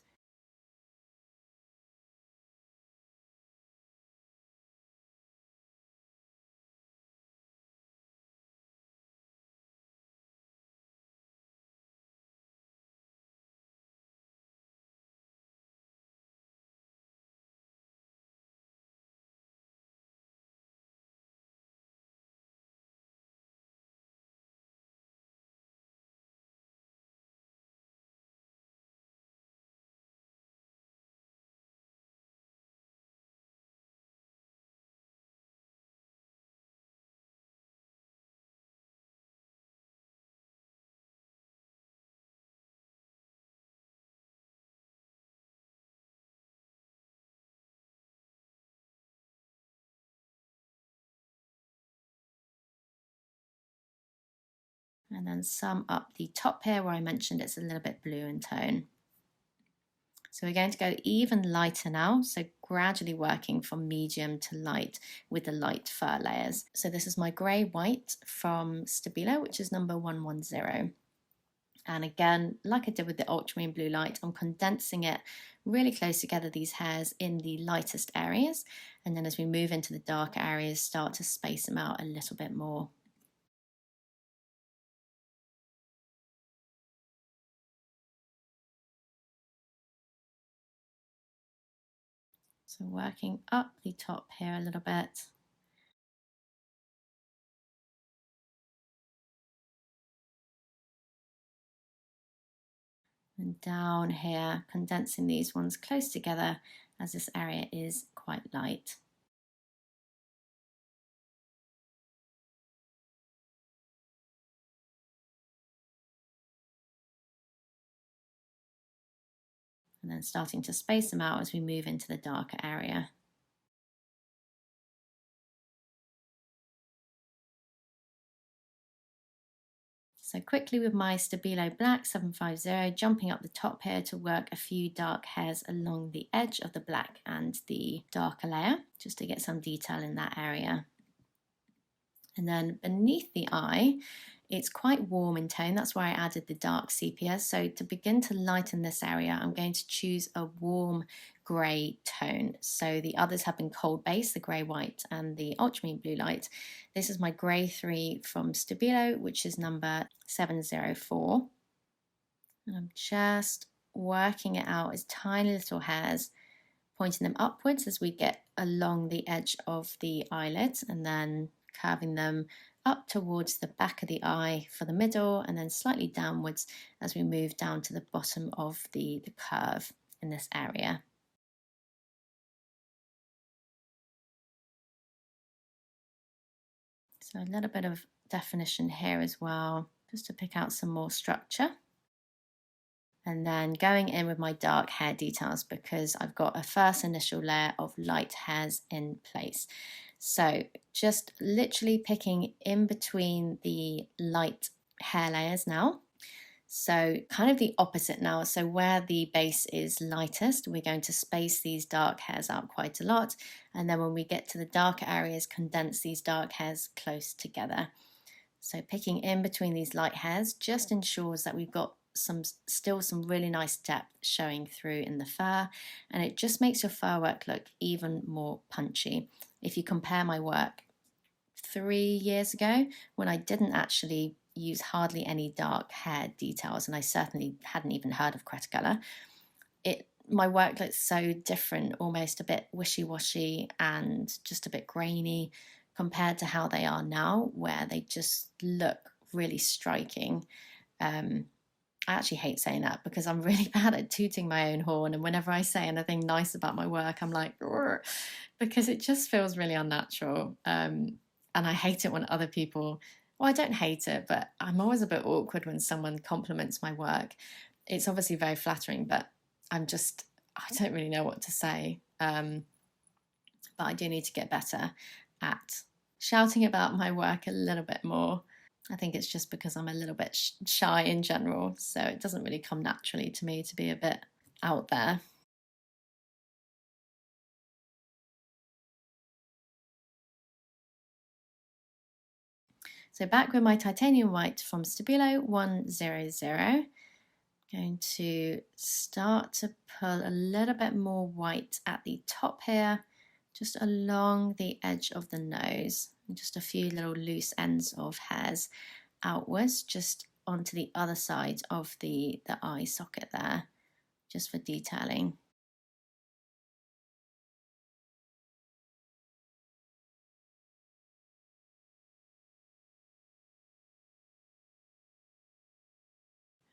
And then some up the top here where I mentioned it's a little bit blue in tone. So we're going to go even lighter now, so gradually working from medium to light with the light fur layers. So this is my grey white from Stabilo, which is number 110. And again, like I did with the ultramarine blue light, I'm condensing it really close together, these hairs in the lightest areas. And then as we move into the darker areas, start to space them out a little bit more. So working up the top here a little bit. And down here, condensing these ones close together as this area is quite light. And then starting to space them out as we move into the darker area. So quickly with my Stabilo Black 750, jumping up the top here to work a few dark hairs along the edge of the black and the darker layer, just to get some detail in that area. And then beneath the eye, it's quite warm in tone. That's why I added the dark sepia. So to begin to lighten this area, I'm going to choose a warm grey tone. So the others have been cold base, the grey white and the ultramarine blue light. This is my grey 3 from Stabilo, which is number 704. And I'm just working it out as tiny little hairs, pointing them upwards as we get along the edge of the eyelid, and then curving them up towards the back of the eye for the middle, and then slightly downwards as we move down to the bottom of the curve in this area. So a little bit of definition here as well, just to pick out some more structure. And then going in with my dark hair details because I've got a first initial layer of light hairs in place. So just literally picking in between the light hair layers now. So kind of the opposite now. So where the base is lightest, we're going to space these dark hairs out quite a lot. And then when we get to the darker areas, condense these dark hairs close together. So picking in between these light hairs just ensures that we've got still some really nice depth showing through in the fur, and it just makes your fur work look even more punchy. If you compare my work 3 years ago, when I didn't actually use hardly any dark hair details, and I certainly hadn't even heard of Cretacolor, my work looks so different, almost a bit wishy-washy and just a bit grainy compared to how they are now, where they just look really striking. I actually hate saying that because I'm really bad at tooting my own horn, and whenever I say anything nice about my work, I'm like, because it just feels really unnatural. And I hate it when other people, well, I don't hate it, but I'm always a bit awkward when someone compliments my work. It's obviously very flattering, but I don't really know what to say. But I do need to get better at shouting about my work a little bit more. I think it's just because I'm a little bit shy in general, so it doesn't really come naturally to me to be a bit out there. So back with my titanium white from Stabilo 100, going to start to pull a little bit more white at the top here, just along the edge of the nose, and just a few little loose ends of hairs outwards, just onto the other side of the eye socket there, just for detailing.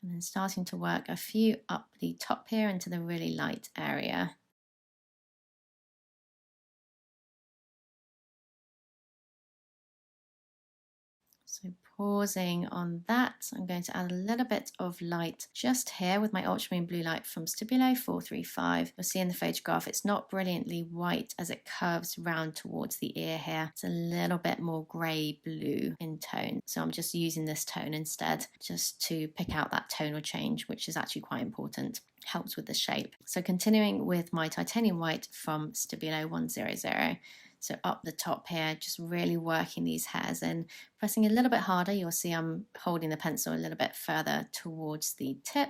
And then starting to work a few up the top here into the really light area. So pausing on that, I'm going to add a little bit of light just here with my ultramarine blue light from Stabilo 435. You'll see in the photograph it's not brilliantly white as it curves round towards the ear here. It's a little bit more grey blue in tone. So I'm just using this tone instead, just to pick out that tonal change, which is actually quite important. Helps with the shape. So continuing with my titanium white from Stabilo 100. So up the top here, just really working these hairs in, pressing a little bit harder. You'll see I'm holding the pencil a little bit further towards the tip,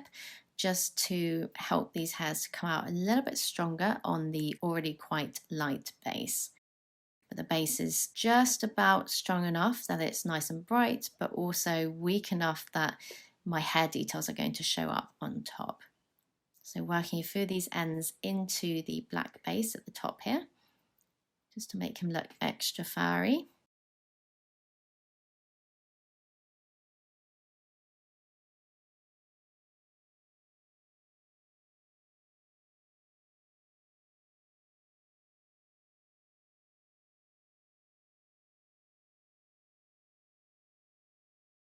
just to help these hairs to come out a little bit stronger on the already quite light base. But the base is just about strong enough that it's nice and bright, but also weak enough that my hair details are going to show up on top. So working through these ends into the black base at the top here, just to make him look extra furry.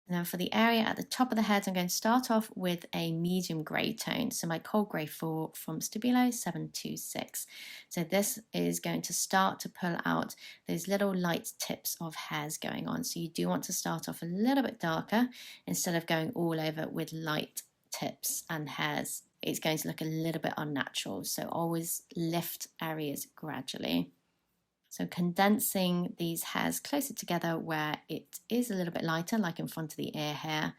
Now for the area at the top of the head, I'm going to start off with a medium grey tone. So my cold grey 4 from Stabilo 726. So this is going to start to pull out those little light tips of hairs going on. So you do want to start off a little bit darker instead of going all over with light tips and hairs. It's going to look a little bit unnatural. So always lift areas gradually. So condensing these hairs closer together where it is a little bit lighter, like in front of the ear hair.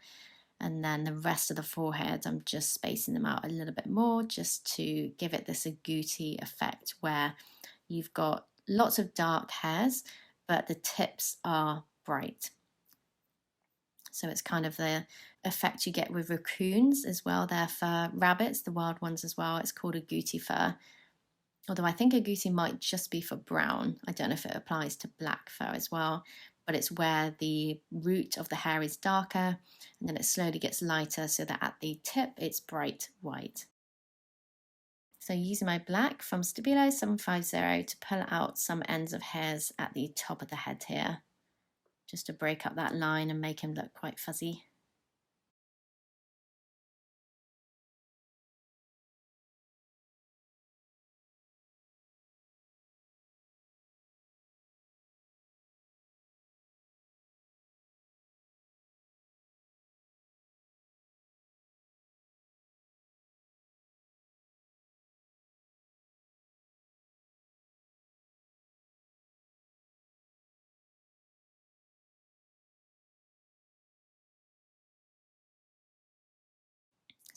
And then the rest of the forehead, I'm just spacing them out a little bit more just to give it this agouti effect where you've got lots of dark hairs, but the tips are bright. So it's kind of the effect you get with raccoons as well. They're fur rabbits, the wild ones as well. It's called agouti fur. Although I think agouti might just be for brown. I don't know if it applies to black fur as well, but it's where the root of the hair is darker and then it slowly gets lighter so that at the tip it's bright white. So using my black from Stabilo 750 to pull out some ends of hairs at the top of the head here, just to break up that line and make him look quite fuzzy.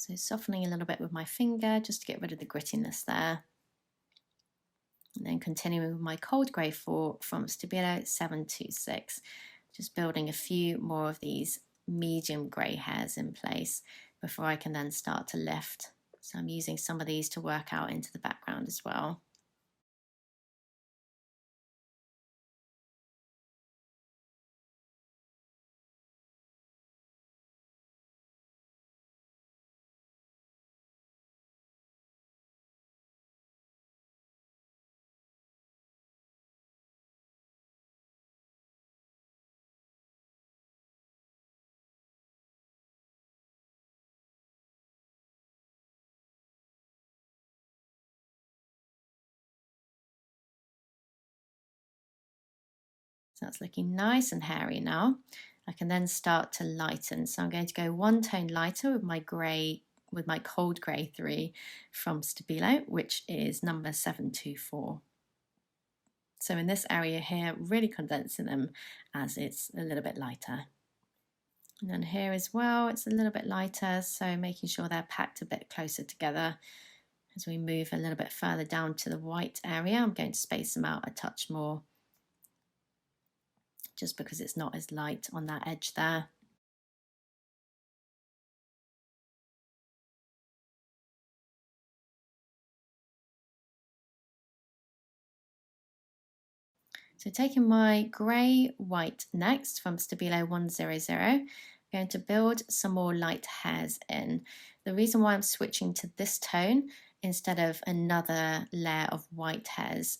So softening a little bit with my finger just to get rid of the grittiness there. And then continuing with my cold grey 4 from Stabilo 726, just building a few more of these medium grey hairs in place before I can then start to lift. So I'm using some of these to work out into the background as well. So that's looking nice and hairy now. I can then start to lighten. So I'm going to go one tone lighter with my grey, with my cold grey 3 from Stabilo, which is number 724. So in this area here, really condensing them as it's a little bit lighter. And then here as well, it's a little bit lighter, so making sure they're packed a bit closer together. As we move a little bit further down to the white area, I'm going to space them out a touch more, just because it's not as light on that edge there. So taking my grey white next from Stabilo 100, I'm going to build some more light hairs in. The reason why I'm switching to this tone instead of another layer of white hairs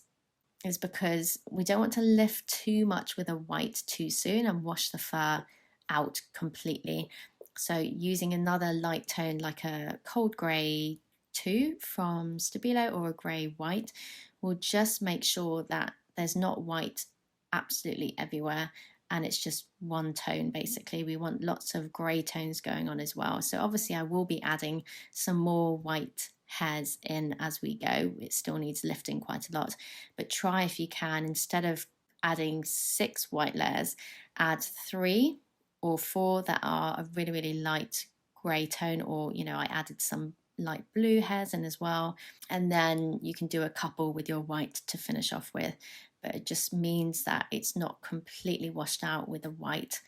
is because we don't want to lift too much with a white too soon and wash the fur out completely. So using another light tone like a cold grey 2 from Stabilo or a grey white will just make sure that there's not white absolutely everywhere and it's just one tone basically. We want lots of grey tones going on as well. So obviously I will be adding some more white hairs in as we go. It still needs lifting quite a lot, but try if you can, instead of adding 6 white layers, add 3 or 4 that are a really, really light grey tone, or I added some light blue hairs in as well, and then you can do a couple with your white to finish off with. But it just means that it's not completely washed out with the white.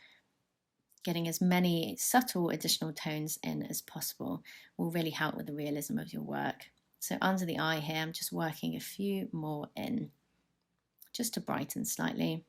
Getting as many subtle additional tones in as possible will really help with the realism of your work. So under the eye here, I'm just working a few more in, just to brighten slightly.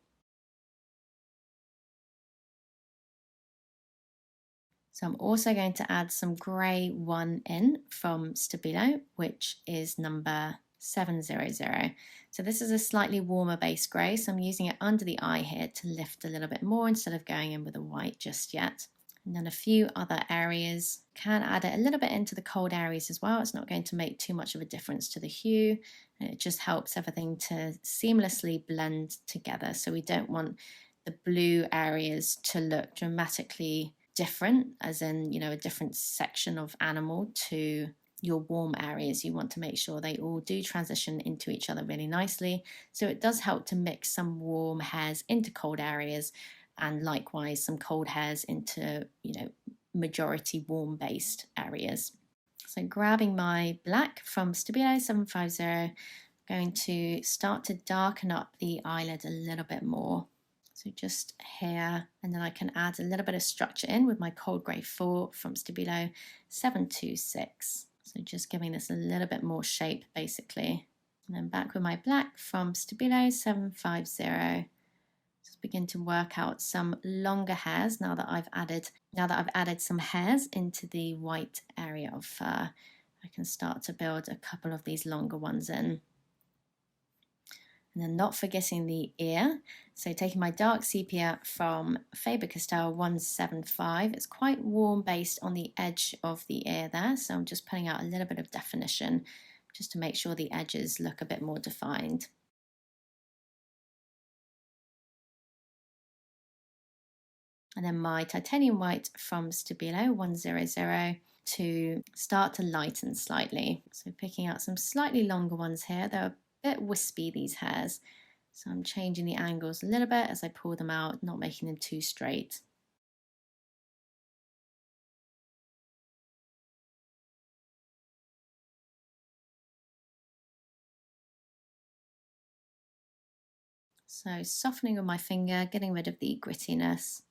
So I'm also going to add some grey 1 in from Stabilo, which is number 700. So this is a slightly warmer base grey, so I'm using it under the eye here to lift a little bit more instead of going in with a white just yet. And then a few other areas. Can add it a little bit into the cold areas as well. It's not going to make too much of a difference to the hue. It just helps everything to seamlessly blend together. So we don't want the blue areas to look dramatically different, as in, a different section of animal to your warm areas. You want to make sure they all do transition into each other really nicely. So it does help to mix some warm hairs into cold areas, and likewise some cold hairs into, majority warm based areas. So grabbing my black from Stabilo 750, going to start to darken up the eyelid a little bit more. So just here, and then I can add a little bit of structure in with my cold grey 4 from Stabilo 726. So just giving this a little bit more shape basically. And then back with my black from Stabilo 750. Just begin to work out some longer hairs now that I've added some hairs into the white area of fur. I can start to build a couple of these longer ones in. And then not forgetting the ear. So taking my dark sepia from Faber-Castell 175. It's quite warm based on the edge of the ear there. So I'm just putting out a little bit of definition just to make sure the edges look a bit more defined. And then my titanium white from Stabilo 100 to start to lighten slightly. So picking out some slightly longer ones here. They're a bit wispy, these hairs. So I'm changing the angles a little bit as I pull them out, not making them too straight. So softening with my finger, getting rid of the grittiness.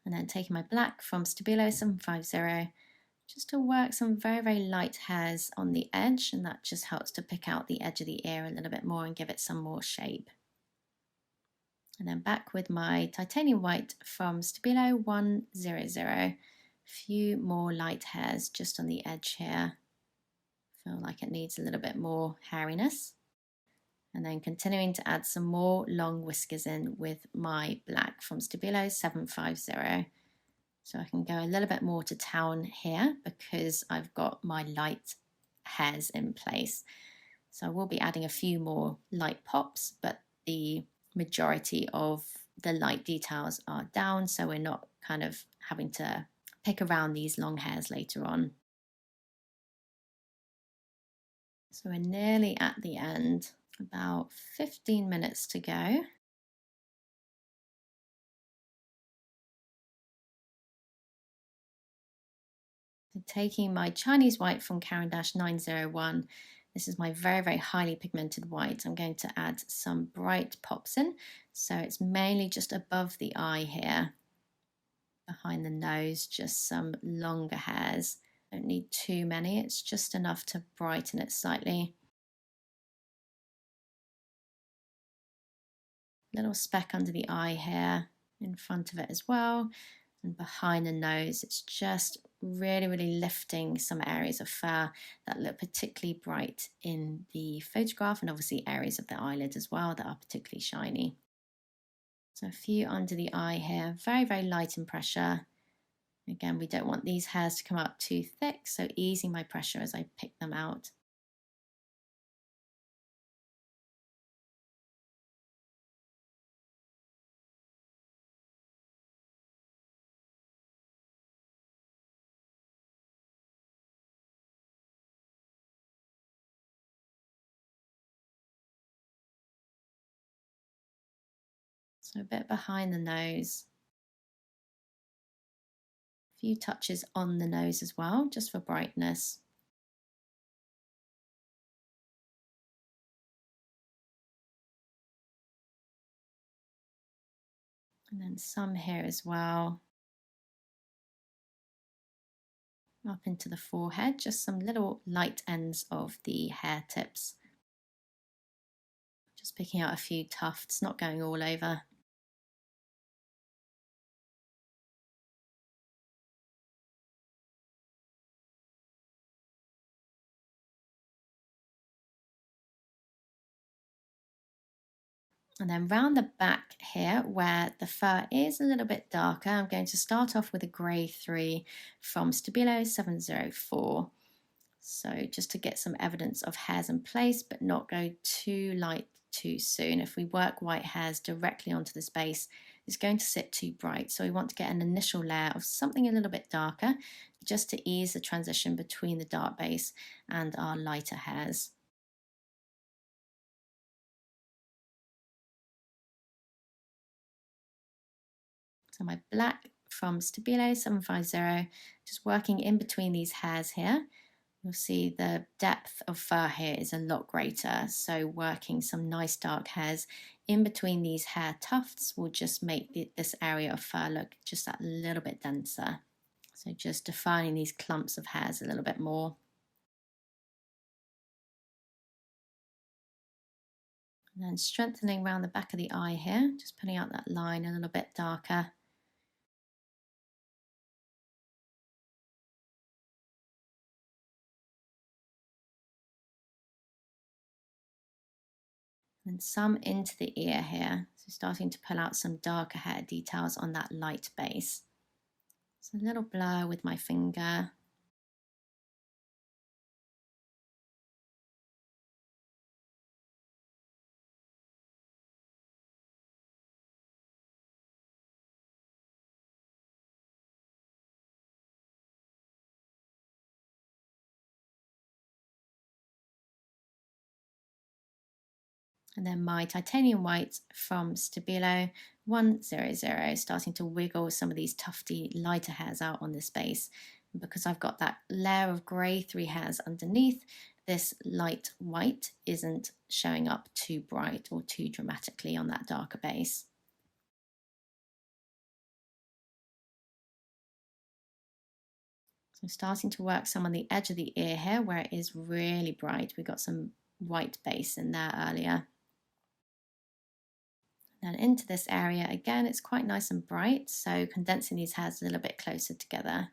And then taking my black from Stabilo 750, just to work some very, very light hairs on the edge, and that just helps to pick out the edge of the ear a little bit more and give it some more shape. And then back with my titanium white from Stabilo 100. A few more light hairs just on the edge here. Feel like it needs a little bit more hairiness. And then continuing to add some more long whiskers in with my black from Stabilo 750. So I can go a little bit more to town here because I've got my light hairs in place. So I will be adding a few more light pops, but the majority of the light details are down, so we're not kind of having to pick around these long hairs later on. So we're nearly at the end, about 15 minutes to go. So taking my Chinese white from Caran d'Ache 901, this is my very, very highly pigmented white. I'm going to add some bright pops in. So it's mainly just above the eye here, behind the nose, just some longer hairs. Don't need too many, it's just enough to brighten it slightly. Little speck under the eye here, in front of it as well. And behind the nose, it's just really, really lifting some areas of fur that look particularly bright in the photograph, and obviously areas of the eyelid as well that are particularly shiny. So a few under the eye here, very, very light in pressure. Again, we don't want these hairs to come out too thick, so easing my pressure as I pick them out. So a bit behind the nose. A few touches on the nose as well, just for brightness. And then some here as well. Up into the forehead, just some little light ends of the hair tips. Just picking out a few tufts, not going all over. And then round the back here, where the fur is a little bit darker, I'm going to start off with a grey 3 from Stabilo 704. So just to get some evidence of hairs in place, but not go too light too soon. If we work white hairs directly onto this base, it's going to sit too bright. So we want to get an initial layer of something a little bit darker, just to ease the transition between the dark base and our lighter hairs. So my black from Stabilo 750, just working in between these hairs here. You'll see the depth of fur here is a lot greater, so working some nice dark hairs in between these hair tufts will just make this area of fur look just that little bit denser. So just defining these clumps of hairs a little bit more. And then strengthening around the back of the eye here, just putting out that line a little bit darker. And some into the ear here, so starting to pull out some darker hair details on that light base. So a little blur with my finger. And then my titanium white from Stabilo 100, starting to wiggle some of these tufty lighter hairs out on this base. And because I've got that layer of grey 3 hairs underneath, this light white isn't showing up too bright or too dramatically on that darker base. So starting to work some on the edge of the ear here where it is really bright. We got some white base in there earlier. Then into this area, again, it's quite nice and bright, so condensing these hairs a little bit closer together.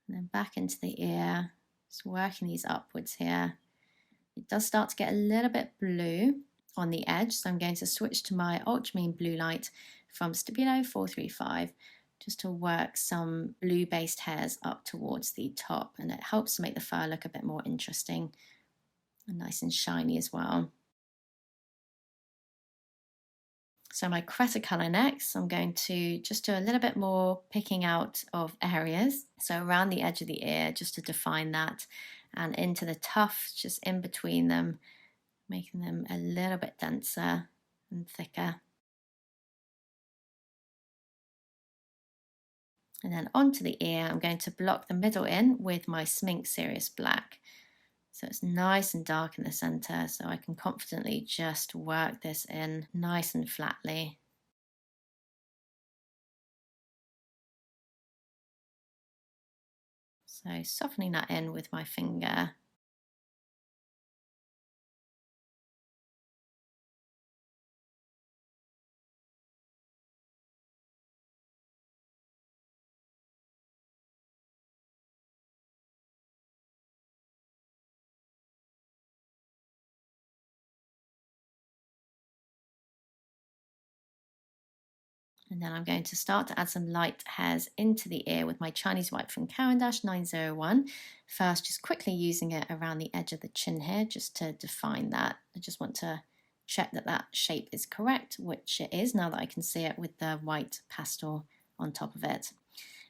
And then back into the ear, just working these upwards here. It does start to get a little bit blue on the edge, so I'm going to switch to my Ultramarine blue light from Stabilo 435 just to work some blue-based hairs up towards the top, and it helps to make the fur look a bit more interesting and nice and shiny as well. So my Creta colour next, I'm going to just do a little bit more picking out of areas. So around the edge of the ear, just to define that, and into the tufts, just in between them, making them a little bit denser and thicker. And then onto the ear, I'm going to block the middle in with my Smink Serious Black. So it's nice and dark in the center, so I can confidently just work this in nice and flatly. So softening that in with my finger. And then I'm going to start to add some light hairs into the ear with my Chinese white from Caran d'Ache 901. First, just quickly using it around the edge of the chin here, just to define that. I just want to check that that shape is correct, which it is now that I can see it with the white pastel on top of it.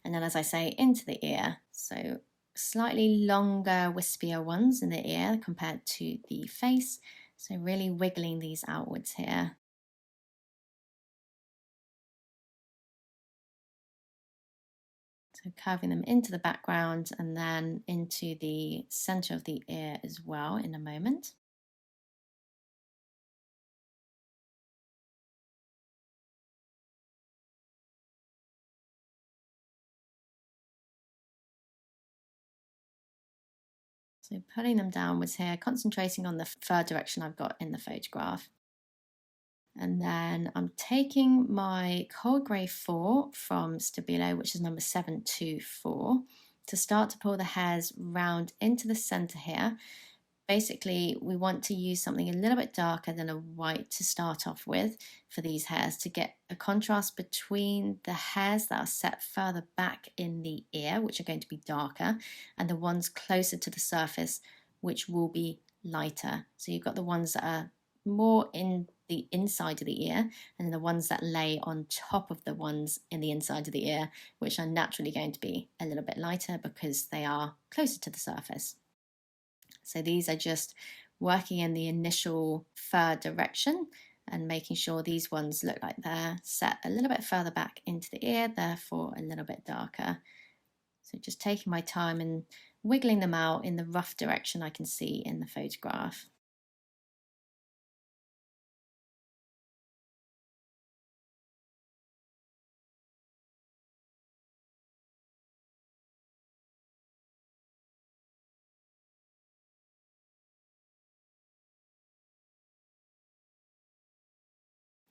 And then, as I say, into the ear. So slightly longer, wispier ones in the ear compared to the face. So really wiggling these outwards here. So curving them into the background and then into the center of the ear as well in a moment. So pulling them downwards here, concentrating on the fur direction I've got in the photograph. And then I'm taking my Cold Grey 4 from Stabilo, which is number 724, to start to pull the hairs round into the center here. Basically, we want to use something a little bit darker than a white to start off with for these hairs to get a contrast between the hairs that are set further back in the ear, which are going to be darker, and the ones closer to the surface, which will be lighter. So you've got the ones that are more in the inside of the ear, and the ones that lay on top of the ones in the inside of the ear, which are naturally going to be a little bit lighter because they are closer to the surface. So these are just working in the initial fur direction and making sure these ones look like they're set a little bit further back into the ear, therefore a little bit darker. So just taking my time and wiggling them out in the rough direction I can see in the photograph.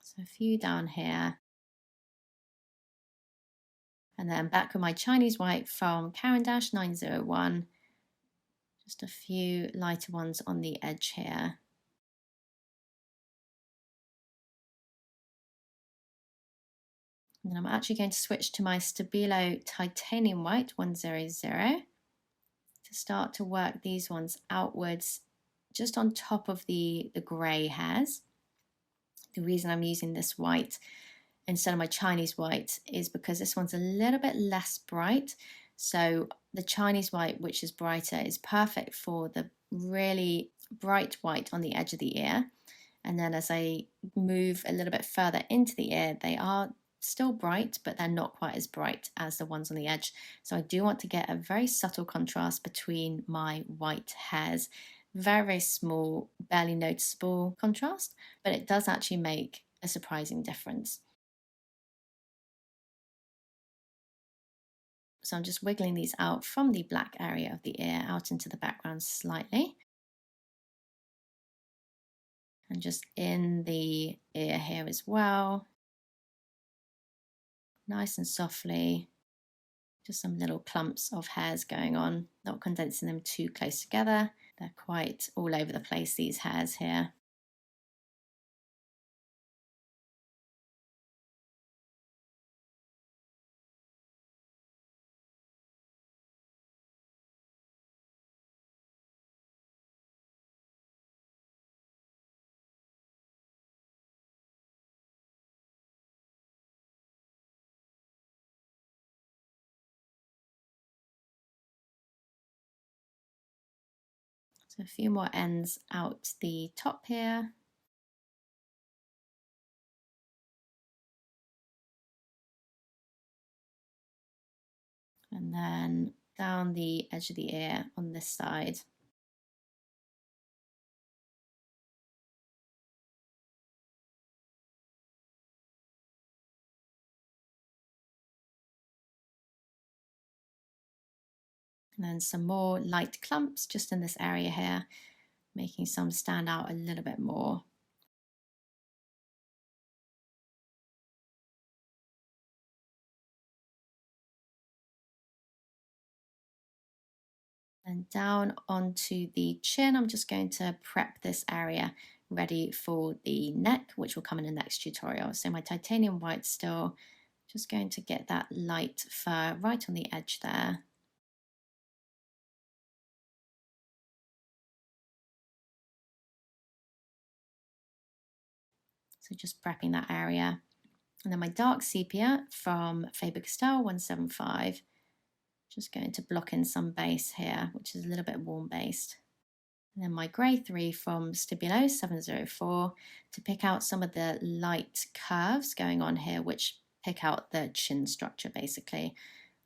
So a few down here. And then back with my Chinese white from Caran d'Ache 901. Just a few lighter ones on the edge here. And then I'm actually going to switch to my Stabilo Titanium White 100 to start to work these ones outwards just on top of the grey hairs. The reason I'm using this white instead of my Chinese white is because this one's a little bit less bright. So the Chinese white, which is brighter, is perfect for the really bright white on the edge of the ear. And then as I move a little bit further into the ear, they are still bright, but they're not quite as bright as the ones on the edge. So I do want to get a very subtle contrast between my white hairs. Very, very small, barely noticeable contrast, but it does actually make a surprising difference. So I'm just wiggling these out from the black area of the ear out into the background slightly. And just in the ear here as well. Nice and softly. Just some little clumps of hairs going on, not condensing them too close together. They're quite all over the place, these hairs here. So a few more ends out the top here. And then down the edge of the ear on this side. And then some more light clumps just in this area here, making some stand out a little bit more. And down onto the chin, I'm just going to prep this area ready for the neck, which will come in the next tutorial. So my titanium white still, just going to get that light fur right on the edge there. So just prepping that area. And then my dark sepia from Faber-Castell 175. Just going to block in some base here, which is a little bit warm based. And then my grey 3 from Stabilo 704 to pick out some of the light curves going on here, which pick out the chin structure basically.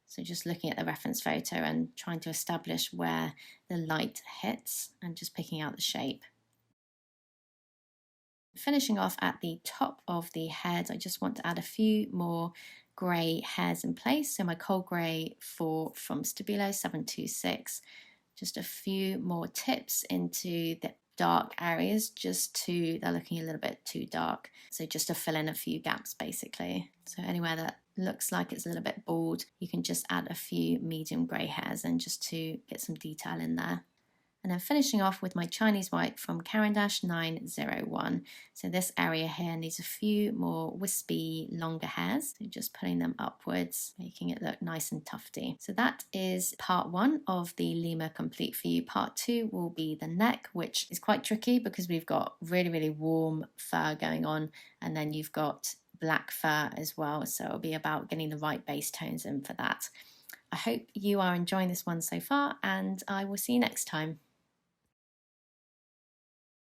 So just looking at the reference photo and trying to establish where the light hits and just picking out the shape. Finishing off at the top of the head, I just want to add a few more grey hairs in place. So my coal grey 4 from Stabilo 726. Just a few more tips into the dark areas, they're looking a little bit too dark. So just to fill in a few gaps basically. So anywhere that looks like it's a little bit bald, you can just add a few medium grey hairs and just to get some detail in there. And then finishing off with my Chinese white from Caran d'Ache 901. So this area here needs a few more wispy, longer hairs. So just pulling them upwards, making it look nice and tufty. So that is part 1 of the Lemur Complete for You. Part 2 will be the neck, which is quite tricky because we've got really, really warm fur going on. And then you've got black fur as well. So it'll be about getting the right base tones in for that. I hope you are enjoying this one so far, and I will see you next time.